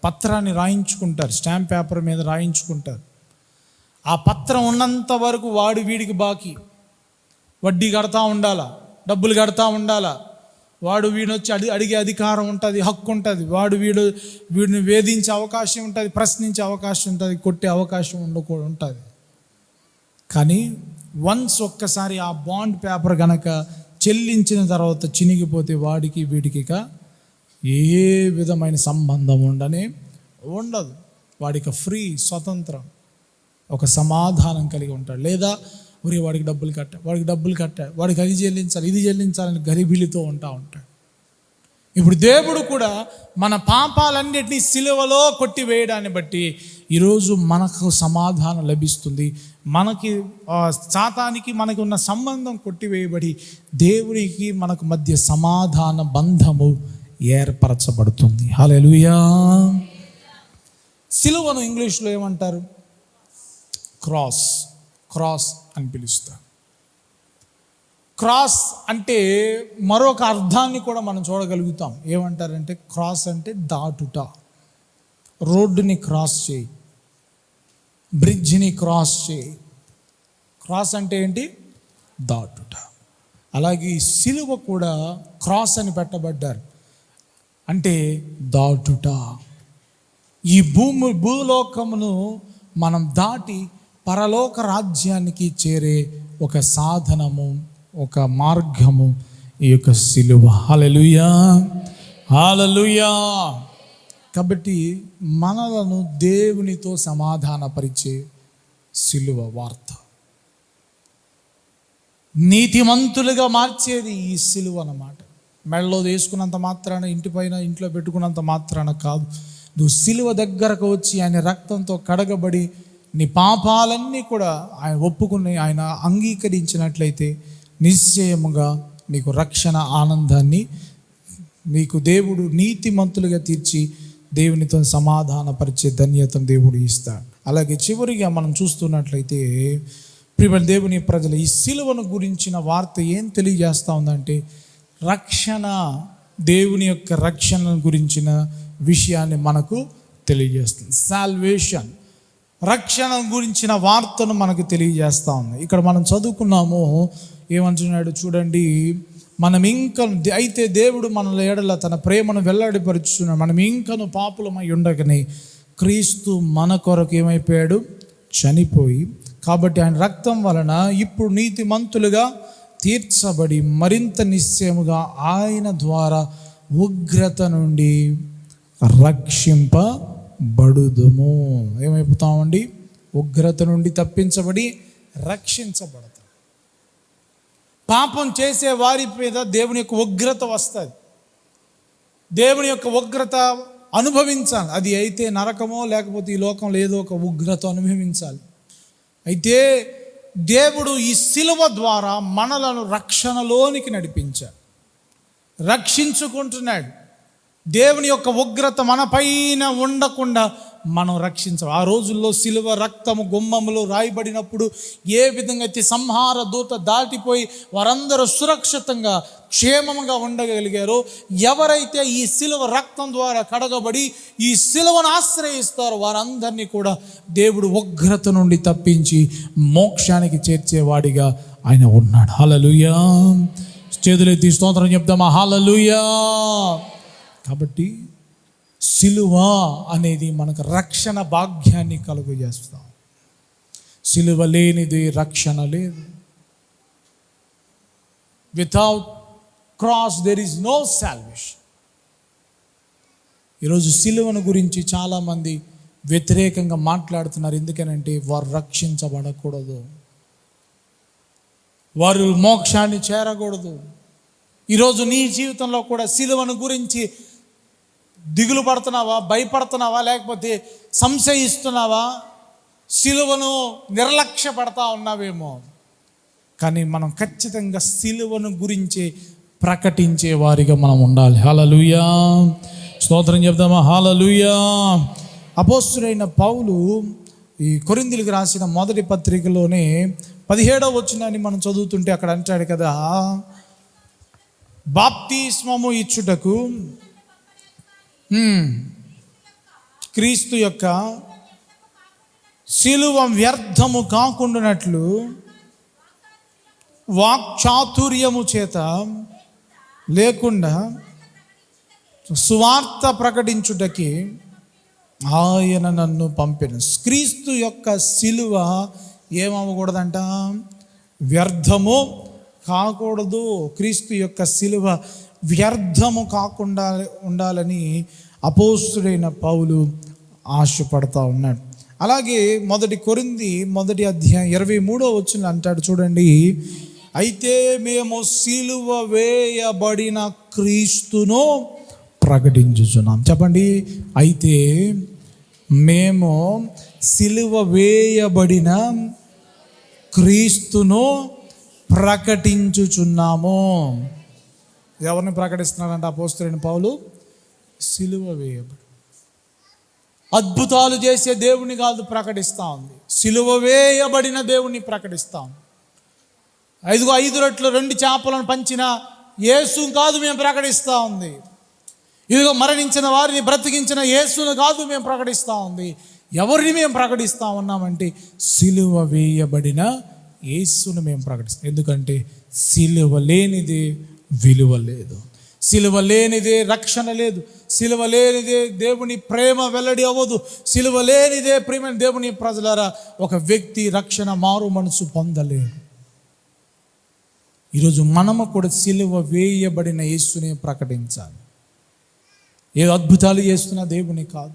పత్రాన్ని రాయించుకుంటారు, స్టాంప్ పేపర్ మీద రాయించుకుంటారు. ఆ పత్రం ఉన్నంత వరకు వాడు వీడికి బాకీ, వడ్డీ కడతా ఉండాలా, డబ్బులు కడతా ఉండాలా. వాడు వీడిని వచ్చి అడిగే అధికారం ఉంటుంది, హక్కు ఉంటుంది. వీడిని వేధించే అవకాశం ఉంటుంది, ప్రశ్నించే అవకాశం ఉంటుంది, కొట్టే అవకాశం ఉంటుంది. కానీ వన్స్ ఒక్కసారి ఆ బాండ్ పేపర్ గనక చెల్లించిన తర్వాత చినిగిపోతే వాడికి వీడికి ఏ విధమైన సంబంధం ఉండదు. వాడికి ఫ్రీ, స్వతంత్రం, ఒక సమాధానం కలిగి ఉంటాడు. లేదా వాడికి డబ్బులు కట్టాడు, వాడికి అది చెల్లించాలి, ఇది చెల్లించాలని గరిబిలితో ఉంటాడు. ఇప్పుడు దేవుడు కూడా మన పాపాలన్నిటినీ సిలువలో కొట్టివేయడాన్ని బట్టి ఈరోజు మనకు సమాధానం లభిస్తుంది. మనకి సాతానికి మనకి ఉన్న సంబంధం కొట్టివేయబడి దేవునికి మనకు మధ్య సమాధాన బంధము ఏర్పరచబడుతుంది. హల్లెలూయా. సిలువను ఇంగ్లీష్లో ఏమంటారు? క్రాస్ అని పిలుస్తారు. క్రాస్ అంటే మరొక అర్థాన్ని కూడా మనం చూడగలుగుతాం. ఏమంటారంటే క్రాస్ అంటే దాటుట, రోడ్డుని క్రాస్ చేయి, బ్రిడ్జిని క్రాస్ చేయి. క్రాస్ అంటే ఏంటి? దాటుట. అలాగే సిలువ కూడా క్రాస్ అని పెట్టబడ్డారు, అంటే దాటుట. ఈ భూలోకమును మనం దాటి పరలోక రాజ్యానికి చేరే ఒక సాధనము, ఒక మార్గము ఈ యొక్క సిలువ. హల్లెలూయా, హల్లెలూయా. కాబట్టి మనలను దేవునితో సమాధానపరిచే సిలువ వార్త, నీతిమంతులుగా మార్చేది ఈ సిలువ అన్నమాట. మెడలో వేసుకున్నంత మాత్రాన, ఇంట్లో పెట్టుకున్నంత మాత్రాన కాదు. నువ్వు సిలువ దగ్గరకు వచ్చి ఆయన రక్తంతో కడగబడి నీ పాపాలన్నీ కూడా ఆయన ఒప్పుకుని ఆయన అంగీకరించినట్లయితే నిశ్చయముగా నీకు రక్షణ ఆనందాన్ని నీకు దేవుడు నీతిమంతులుగా తీర్చి దేవునితో సమాధానపరిచే ధన్యతను దేవుడు ఇస్తాడు. అలాగే చివరిగా మనం చూస్తున్నట్లయితే ప్రియ దేవుని ప్రజలు, ఈ సిలువను గురించిన వార్త ఏం తెలియజేస్తూ ఉందంటే రక్షణ, దేవుని యొక్క రక్షణ గురించిన విషయాన్ని మనకు తెలియజేస్తుంది. సాల్వేషన్, రక్షణ గురించిన వార్తను మనకు తెలియజేస్తూ ఉంది. ఇక్కడ మనం చదువుకున్నాము, ఏమంటున్నాడు చూడండి, మనం ఇంకా అయితే దేవుడు మన ఎడల తన ప్రేమను వెల్లడిపరుచున్నాడు. మనం ఇంకను పాపులమై ఉండగానే క్రీస్తు మన కొరకు ఏమైపోయాడు, చనిపోయి, కాబట్టి ఆయన రక్తం వలన ఇప్పుడు నీతిమంతులుగా తీర్చబడి మరింత నిశ్చయముగా ఆయన ద్వారా ఉగ్రత నుండి రక్షింపబడుదుము. ఏమైపోతామండి, ఉగ్రత నుండి తప్పించబడి రక్షించబడతాం. పాపం చేసే వారి మీద దేవుని యొక్క ఉగ్రత వస్తుంది. దేవుని యొక్క ఉగ్రత అనుభవించాలి. అది అయితే నరకమో లేకపోతే ఈ లోకంలో ఏదో ఒక ఉగ్రత అనుభవించాలి. అయితే దేవుడు ఈ శిలువ ద్వారా మనలను రక్షణలోనికి నడిపించాడు, రక్షించుకుంటున్నాడు. దేవుని యొక్క ఉగ్రత మన పైన ఉండకుండా మనం రక్షించాలి. ఆ రోజుల్లో శిలువ రక్తము గుమ్మములో రాయబడినప్పుడు ఏ విధంగా అయితే సంహార దూత దాటిపోయి వారందరూ సురక్షితంగా క్షేమంగా ఉండగలిగారో, ఎవరైతే ఈ శిలువ రక్తం ద్వారా కడగబడి ఈ శిలువను ఆశ్రయిస్తారో వారందరినీ కూడా దేవుడు ఉగ్రత నుండి తప్పించి మోక్షానికి చేర్చేవాడిగా ఆయన ఉన్నాడు. హల్లెలూయా. చేతులెత్తి స్తోత్రం చెప్దామా? హల్లెలూయా. కాబట్టి సిలువ అనేది మనకు రక్షణ భాగ్యాన్ని కలుగజేస్తాం. సిలువ లేనిది రక్షణ లేదు. Without cross there is no salvation. ఈరోజు సిలువను గురించి చాలామంది వ్యతిరేకంగా మాట్లాడుతున్నారు. ఎందుకనంటే వారు రక్షించబడకూడదు, వారు మోక్షాన్ని చేరకూడదు. ఈరోజు నీ జీవితంలో కూడా సిలువను గురించి దిగులు పడుతున్నావా, భయపడుతున్నావా, లేకపోతే సంశయిస్తున్నావా, సిలువను నిర్లక్ష్య పడతా ఉన్నావేమో. కానీ మనం ఖచ్చితంగా సిలువను గురించి ప్రకటించే వారిగా మనం ఉండాలి. హల్లెలూయా. స్తోత్రం చెప్దామా? హల్లెలూయా. అపోస్తులైన పౌలు ఈ కొరింథీయులకు రాసిన మొదటి పత్రికలోనే 17వ వచనాన్ని మనం చదువుతుంటే అక్కడ అంటాడు కదా, బాప్తిస్మము ఇచ్చుటకు క్రీస్తు యొక్క శిలువ వ్యర్థము కాకుండానట్లు వాక్చాతుర్యము చేత లేకుండా సువార్త ప్రకటించుటకి ఆయన నన్ను పంపిన. క్రీస్తు యొక్క శిలువ ఏమవ్వకూడదంట, వ్యర్థము కాకూడదు. క్రీస్తు యొక్క శిలువ వ్యర్థము కాకుండా ఉండాలని అపోస్తుడైన పౌలు ఆశపడతా ఉన్నాడు. అలాగే 1 కొరింథీ 1వ అధ్యాయం 23వ వచనం అంటాడు చూడండి, అయితే మేము సిలువ వేయబడిన క్రీస్తును ప్రకటించుచున్నాం. చెప్పండి, అయితే మేము సిలువ వేయబడిన క్రీస్తును ప్రకటించుచున్నాము. ఎవరిని ప్రకటిస్తున్నాడంటే అపోస్తలుడైన పౌలు, సిలువ వేయబడి అద్భుతాలు చేసే దేవుని కాదు ప్రకటిస్తూ ఉంది, సిలువ వేయబడిన దేవుణ్ణి ప్రకటిస్తాం. 5 రొట్టెలు 2 చేపలను పంచిన యేసు కాదు మేము ప్రకటిస్తూ ఉంది. ఇదిగో మరణించిన వారిని బ్రతికించిన యేసును కాదు మేము ప్రకటిస్తూ ఉంది. ఎవరిని మేము ప్రకటిస్తూ ఉన్నామంటే సిలువ వేయబడిన యేసును మేము ప్రకటిస్తాం. ఎందుకంటే సిలువ లేనిదే విలువ లేదు, సిలువ లేనిదే రక్షణ లేదు, సిలువ లేనిదే దేవుని ప్రేమ వెల్లడి అవ్వదు, సిలువ లేనిదే ప్రేమ దేవుని ప్రజలారా ఒక వ్యక్తి రక్షణ మారు మనసు పొందలేడు. ఈరోజు మనము కూడా సిలువ వేయబడిన యేసుని ప్రకటించాలి. ఏ అద్భుతాలు చేస్తున్న దేవుని కాదు,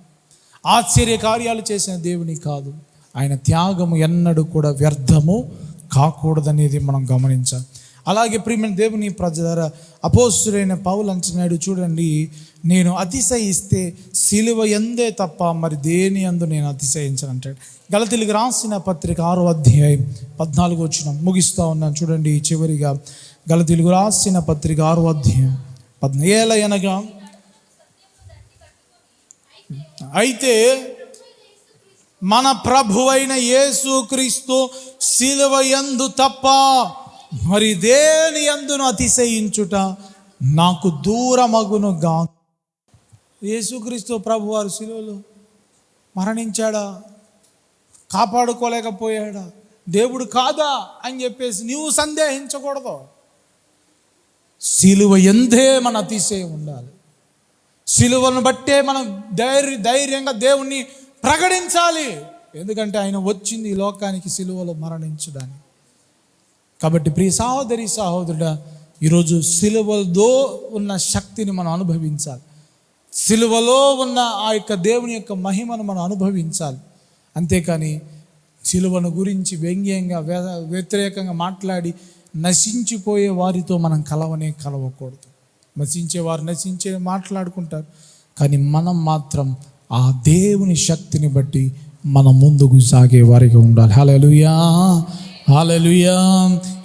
ఆశ్చర్య కార్యాలు చేసిన దేవుని కాదు. ఆయన త్యాగము ఎన్నడూ కూడా వ్యర్థము కాకూడదనేది మనం గమనించాలి. అలాగే ప్రియమైన దేవుని ప్రజలారా అపోస్తుడైన పౌలు అంటున్నాడు చూడండి, నేను అతిశయిస్తే సిలువ యందే తప్ప మరి దేని యందు నేను అతిశయించను అంటాడు. గలతీయులకు రాసిన పత్రిక 6వ అధ్యాయం 14వ వచనం ముగిస్తూ ఉన్నాను చూడండి. చివరిగా గలతీయులకు రాసిన పత్రిక 6వ అధ్యాయం 14 అనగా అయితే మన ప్రభువైన యేసు క్రీస్తు సిలువ యందు తప్ప మరి దేని యందును అతిశయించుట నాకు దూరమగునుగా. యేసుక్రీస్తు ప్రభువారు సిలువలో మరణించాడా? కాపాడుకోలేకపోయాడా? దేవుడు కాదా అని చెప్పేసి నీవు సందేహించకూడదు. సిలువ ఎందే మన అతిశయం ఉండాలి. సిలువను బట్టే మనం ధైర్యంగా దేవుణ్ణి ప్రకటించాలి. ఎందుకంటే ఆయన వచ్చింది ఈ లోకానికి సిలువలో మరణించడానికి. కాబట్టి ప్రియ సహోదరి సహోదరుడా, ఈరోజు సిలువలో ఉన్న శక్తిని మనం అనుభవించాలి. సిలువలో ఉన్న ఆ యొక్క దేవుని యొక్క మహిమను మనం అనుభవించాలి. అంతేకాని సిలువను గురించి వ్యంగ్యంగా వ్యతిరేకంగా మాట్లాడి నశించిపోయే వారితో మనం కలవకూడదు. నశించేవారు నశించే మాట్లాడుకుంటారు, కానీ మనం మాత్రం ఆ దేవుని శక్తిని బట్టి మనం ముందుకు సాగే వారికి ఉండాలి. హల్లెలూయా, హల్లెలూయా.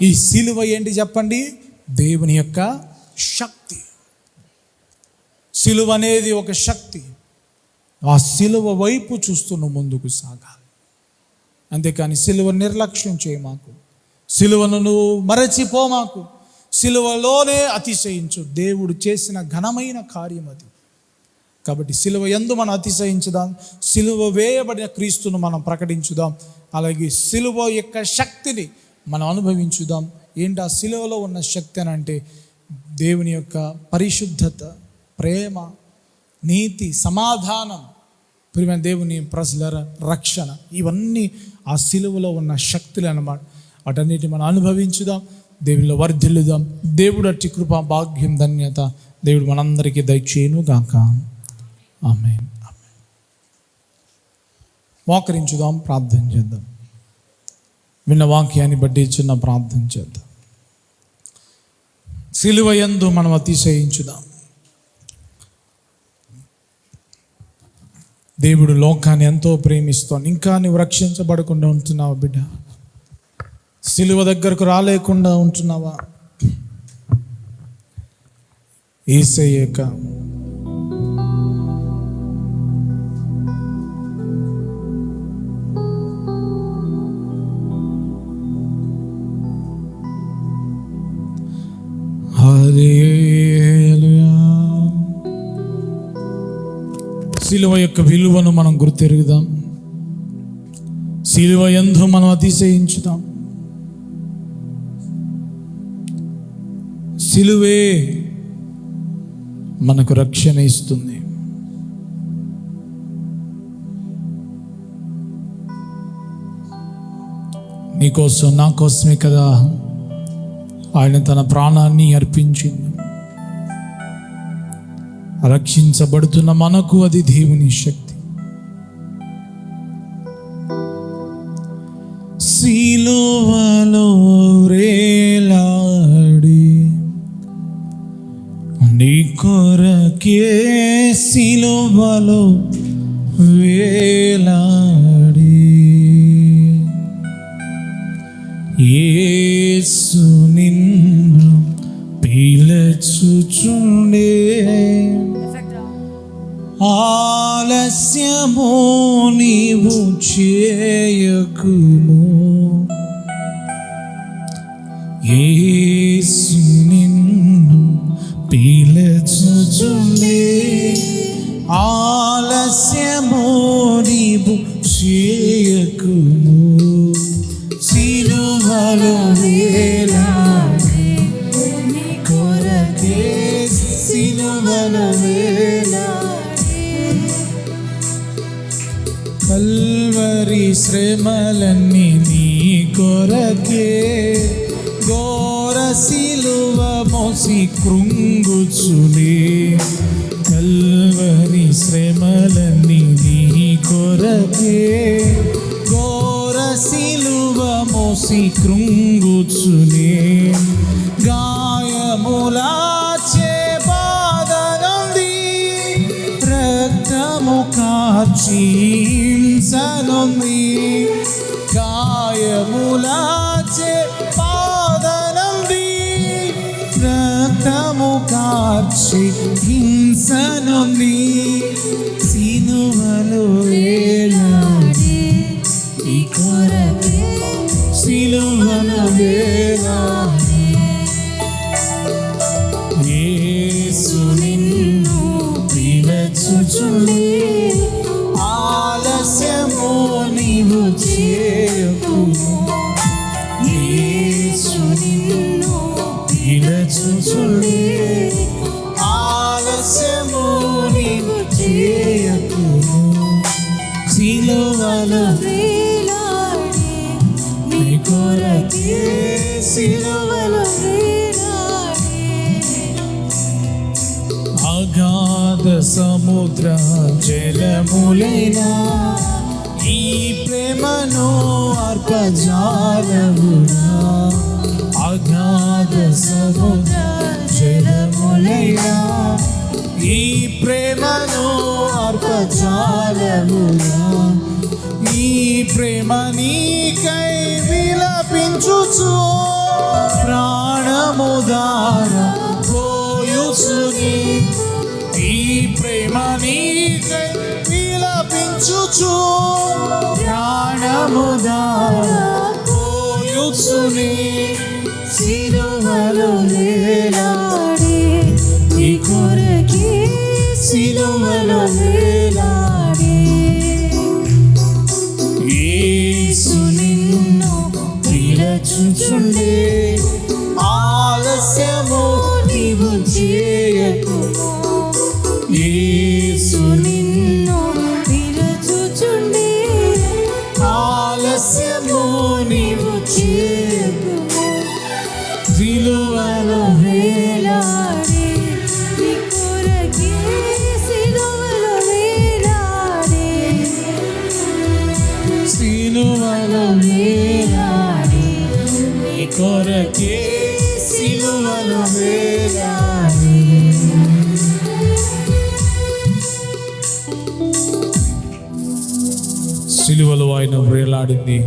ఈ సిలువ ఏంటి చెప్పండి? దేవుని యొక్క శక్తి. సిలువ అనేది ఒక శక్తి. ఆ సిలువ వైపు చూస్తూ నువ్వు ముందుకు సాగాలి. అంతేకాని సిలువ నిర్లక్ష్యం చేయమాకు, సిలువను నువ్వు మరచిపోమాకు. సిలువలోనే అతిశయించు. దేవుడు చేసిన ఘనమైన కార్యం అది. కాబట్టి సిలువ యందు మనం అతిశయించుదాం. సిలువ వేయబడిన క్రీస్తును మనం ప్రకటించుదాం. అలాగే సిలువ యొక్క శక్తిని మనం అనుభవించుదాం. ఏంటి ఆ సిలువలో ఉన్న శక్తి అని అంటే దేవుని యొక్క పరిశుద్ధత, ప్రేమ, నీతి, సమాధానం, ప్రియమైన దేవుని ప్రజల రక్షణ, ఇవన్నీ ఆ సిలువలో ఉన్న శక్తులు అన్నమాట. వాటన్నిటి మనం అనుభవించుదాం, దేవునిలో వర్ధిల్లుదాం. దేవుడు అట్టి కృప, భాగ్యం, ధన్యత దేవుడు మనందరికీ దయచేయును గాక. ఆమేన్. మోకరించుదాం, ప్రార్థన చేద్దాం. విన్న వాక్యాన్ని బట్టి చిన్న ప్రార్థన చేద్దాం. సిలువ యందు మనం అతిశయించుదాం. దేవుడు లోకాన్ని ఎంతో ప్రేమిస్తాను. ఇంకా నువ్వు రక్షించబడకుండా ఉంటున్నావా బిడ్డ? సిలువ దగ్గరకు రాలేకుండా ఉంటున్నావా? యేసయ్యక హల్లెలూయా. సిలువ యొక్క విలువను మనం గుర్తెరుగుదాం. సిలువ యందు మనం అతిశయించుదాం. సిలువే మనకు రక్షణ ఇస్తుంది. నీకోసం, నా కోసమే కదా ఆయన తన ప్రాణాన్ని అర్పించింది. రక్షించబడుతున్న మనకు అది దేవుని శక్తి. సిలువలో వేలాడి నీ కొరకే, సిలువలో వేలాడి యేసు నిన్ను పిలుచుచుండే. ఆలస్యము నీవు చేయకుము, యేసు నిన్ను పిలుచుచుండే. ఆలస్యము నీవు చేయకుము, సిలువలో వేలాడి నీ కొరకే, సిలువలో వేలాడి కల్వరి శ్రమలన్నీ నీ కొరకే, ఘోర సిలువ మోసి కృంగుచునే. కల్వరి శ్రమలన్నీ నీ కొరకే, ఘోర సిలువ మోసి కృంగుచునే. గాయములాచే బాధ నుండి రక్తము కార్చి హింసనుంది. గాయములాచే బాధ నుండి రక్తము కార్చి హింసనుంది. సిలువలో వేలాడి నీ కొరకే, సిలువలో వేలాడి యేసు నిన్ను పిలుచుచుండే. యేసు నిన్ను పిలుచుచుండే, ఆలస్యము నీవు చేయకుము. సిలువలో వేలాడే నీ కొరకే, సిలువలో వేలాడే. అగాధ సముద్ర జలములైనా ఈ ప్రేమను అర్పజాలవునా. అగాధ సముద్ర జలములైనా ఈ ప్రేమను అర్పజాలవునా. ఈ ప్రేమ నీకై విలపించుచు ప్రాణము దార పోయుచుని. ఈ ప్రేమ నీకై విలపించుచు ప్రాణము దార పోయుచుని. సిలువలో వేలాడే నీ కొరకే, సిలువలో వేలాడే. యేసు నిన్ను పిలుచుచుండే, ఆలస్యము నీవు చేయకుము. యేసు నిన్ను పిలుచుచుండే, ఆలస్యము నీవు చేయకుము. సిలువలో వేలాడే నీ కొరకే, సిలువలో వేలాడే. సిలువలో వేలాడే నీ కొరకే, సిలువలో వేలాడే. సిలువలో ఆయన వేలాడింది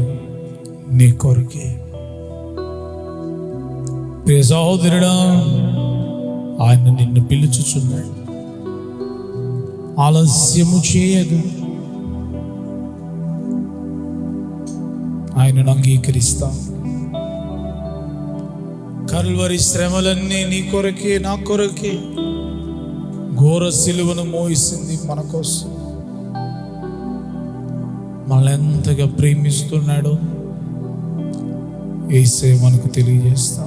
నీ కొరకే. ప్రియ సహోదరుడా, ఆయన నిన్ను పిలుచుచున్నాడు. ఆలస్యము చేయదు. ఆయనను అంగీకరిస్తా. కల్వరి శ్రమలన్నీ నీ కొరకే, నా కొరకే. ఘోర సిలువను మోయిసింది మన కోసం. మనల్ని ఎంతగా ప్రేమిస్తున్నాడో యేసే మనకు తెలియజేస్తా.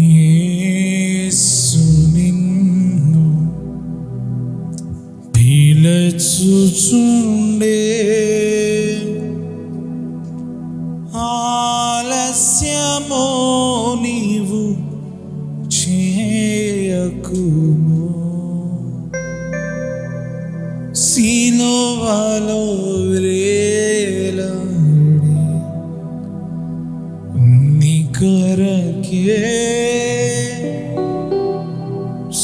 యేసు నిన్ను పిలుచుచుండే, ఆలస్యము నీవు చేయకుము. సిలువలో వేలాడే నీ కొరకే,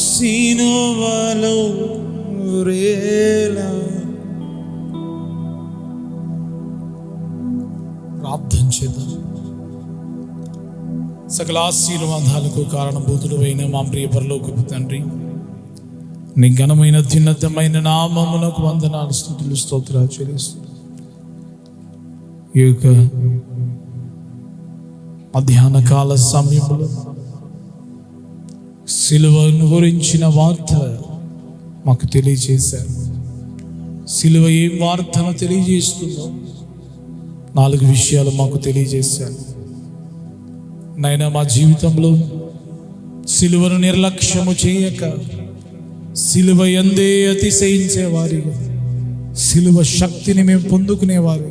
సిలువలో వేలాడే. ప్రార్థన చేద్దాం. సకల ఆశీర్వాదాలకు కారణభూతుడైన మా ప్రియ పరలోకపు తండ్రి, నీ ఘనమైన అత్యున్నతమైన నామమునకు వందనాలు, స్తుతులు, స్తోత్రాలు చెల్లిస్తున్నాను. ఈ యొక్క మధ్యాహ్న కాల సమయంలో సిలువను గురించిన వార్త మాకు తెలియజేశారు. సిలువ ఏం వార్తను తెలియజేస్తుందో 4 విషయాలు మాకు తెలియజేశారు. నైనా మా జీవితంలో సిలువను నిర్లక్ష్యము చేయక, సిలువ యందే అతిశయించేవారిగా, సిలువ శక్తిని మేము పొందుకునేవారు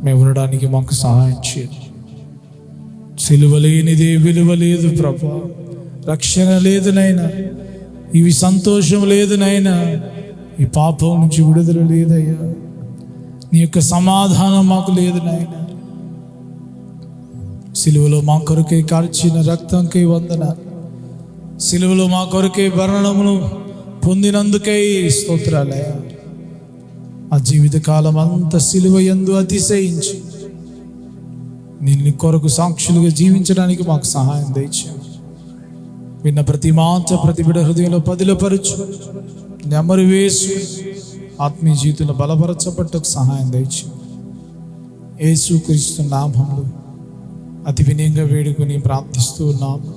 మేము ఉండడానికి మాకు సహాయం చేయండి. సిలువ లేనిదే విలువ లేదు ప్రభా, రక్షణ లేదు నైనా, ఇవి సంతోషం లేదు నైనా, ఈ పాపం నుంచి విడుదల లేదయ్యా, నీ యొక్క సమాధానం మాకు లేదు నాయనా. సిలువలో మా కొరకే కార్చిన రక్తంకై వందనాలు, సిలువలో మా కొరకే మరణమును పొందినందుకై స్తోత్రాలయ్యా. ఆ జీవితకాలం అంతా సిలువ యందు అతిశయించి నిన్ను కొరకు సాక్షులుగా జీవించడానికి మాకు సహాయం దయచేయండి. విన్న ప్రతి మాట ప్రతి బిడ్డ హృదయంలో పదిలపరచు, నెమరు వేసు, ఆత్మీయ జీవితంలో బలపరచబట్టకు సహాయం దయచేయండి. యేసుక్రీస్తు నామములో అతి వినయంగా వేడుకొని ప్రార్థిస్తూ ఉన్నాము.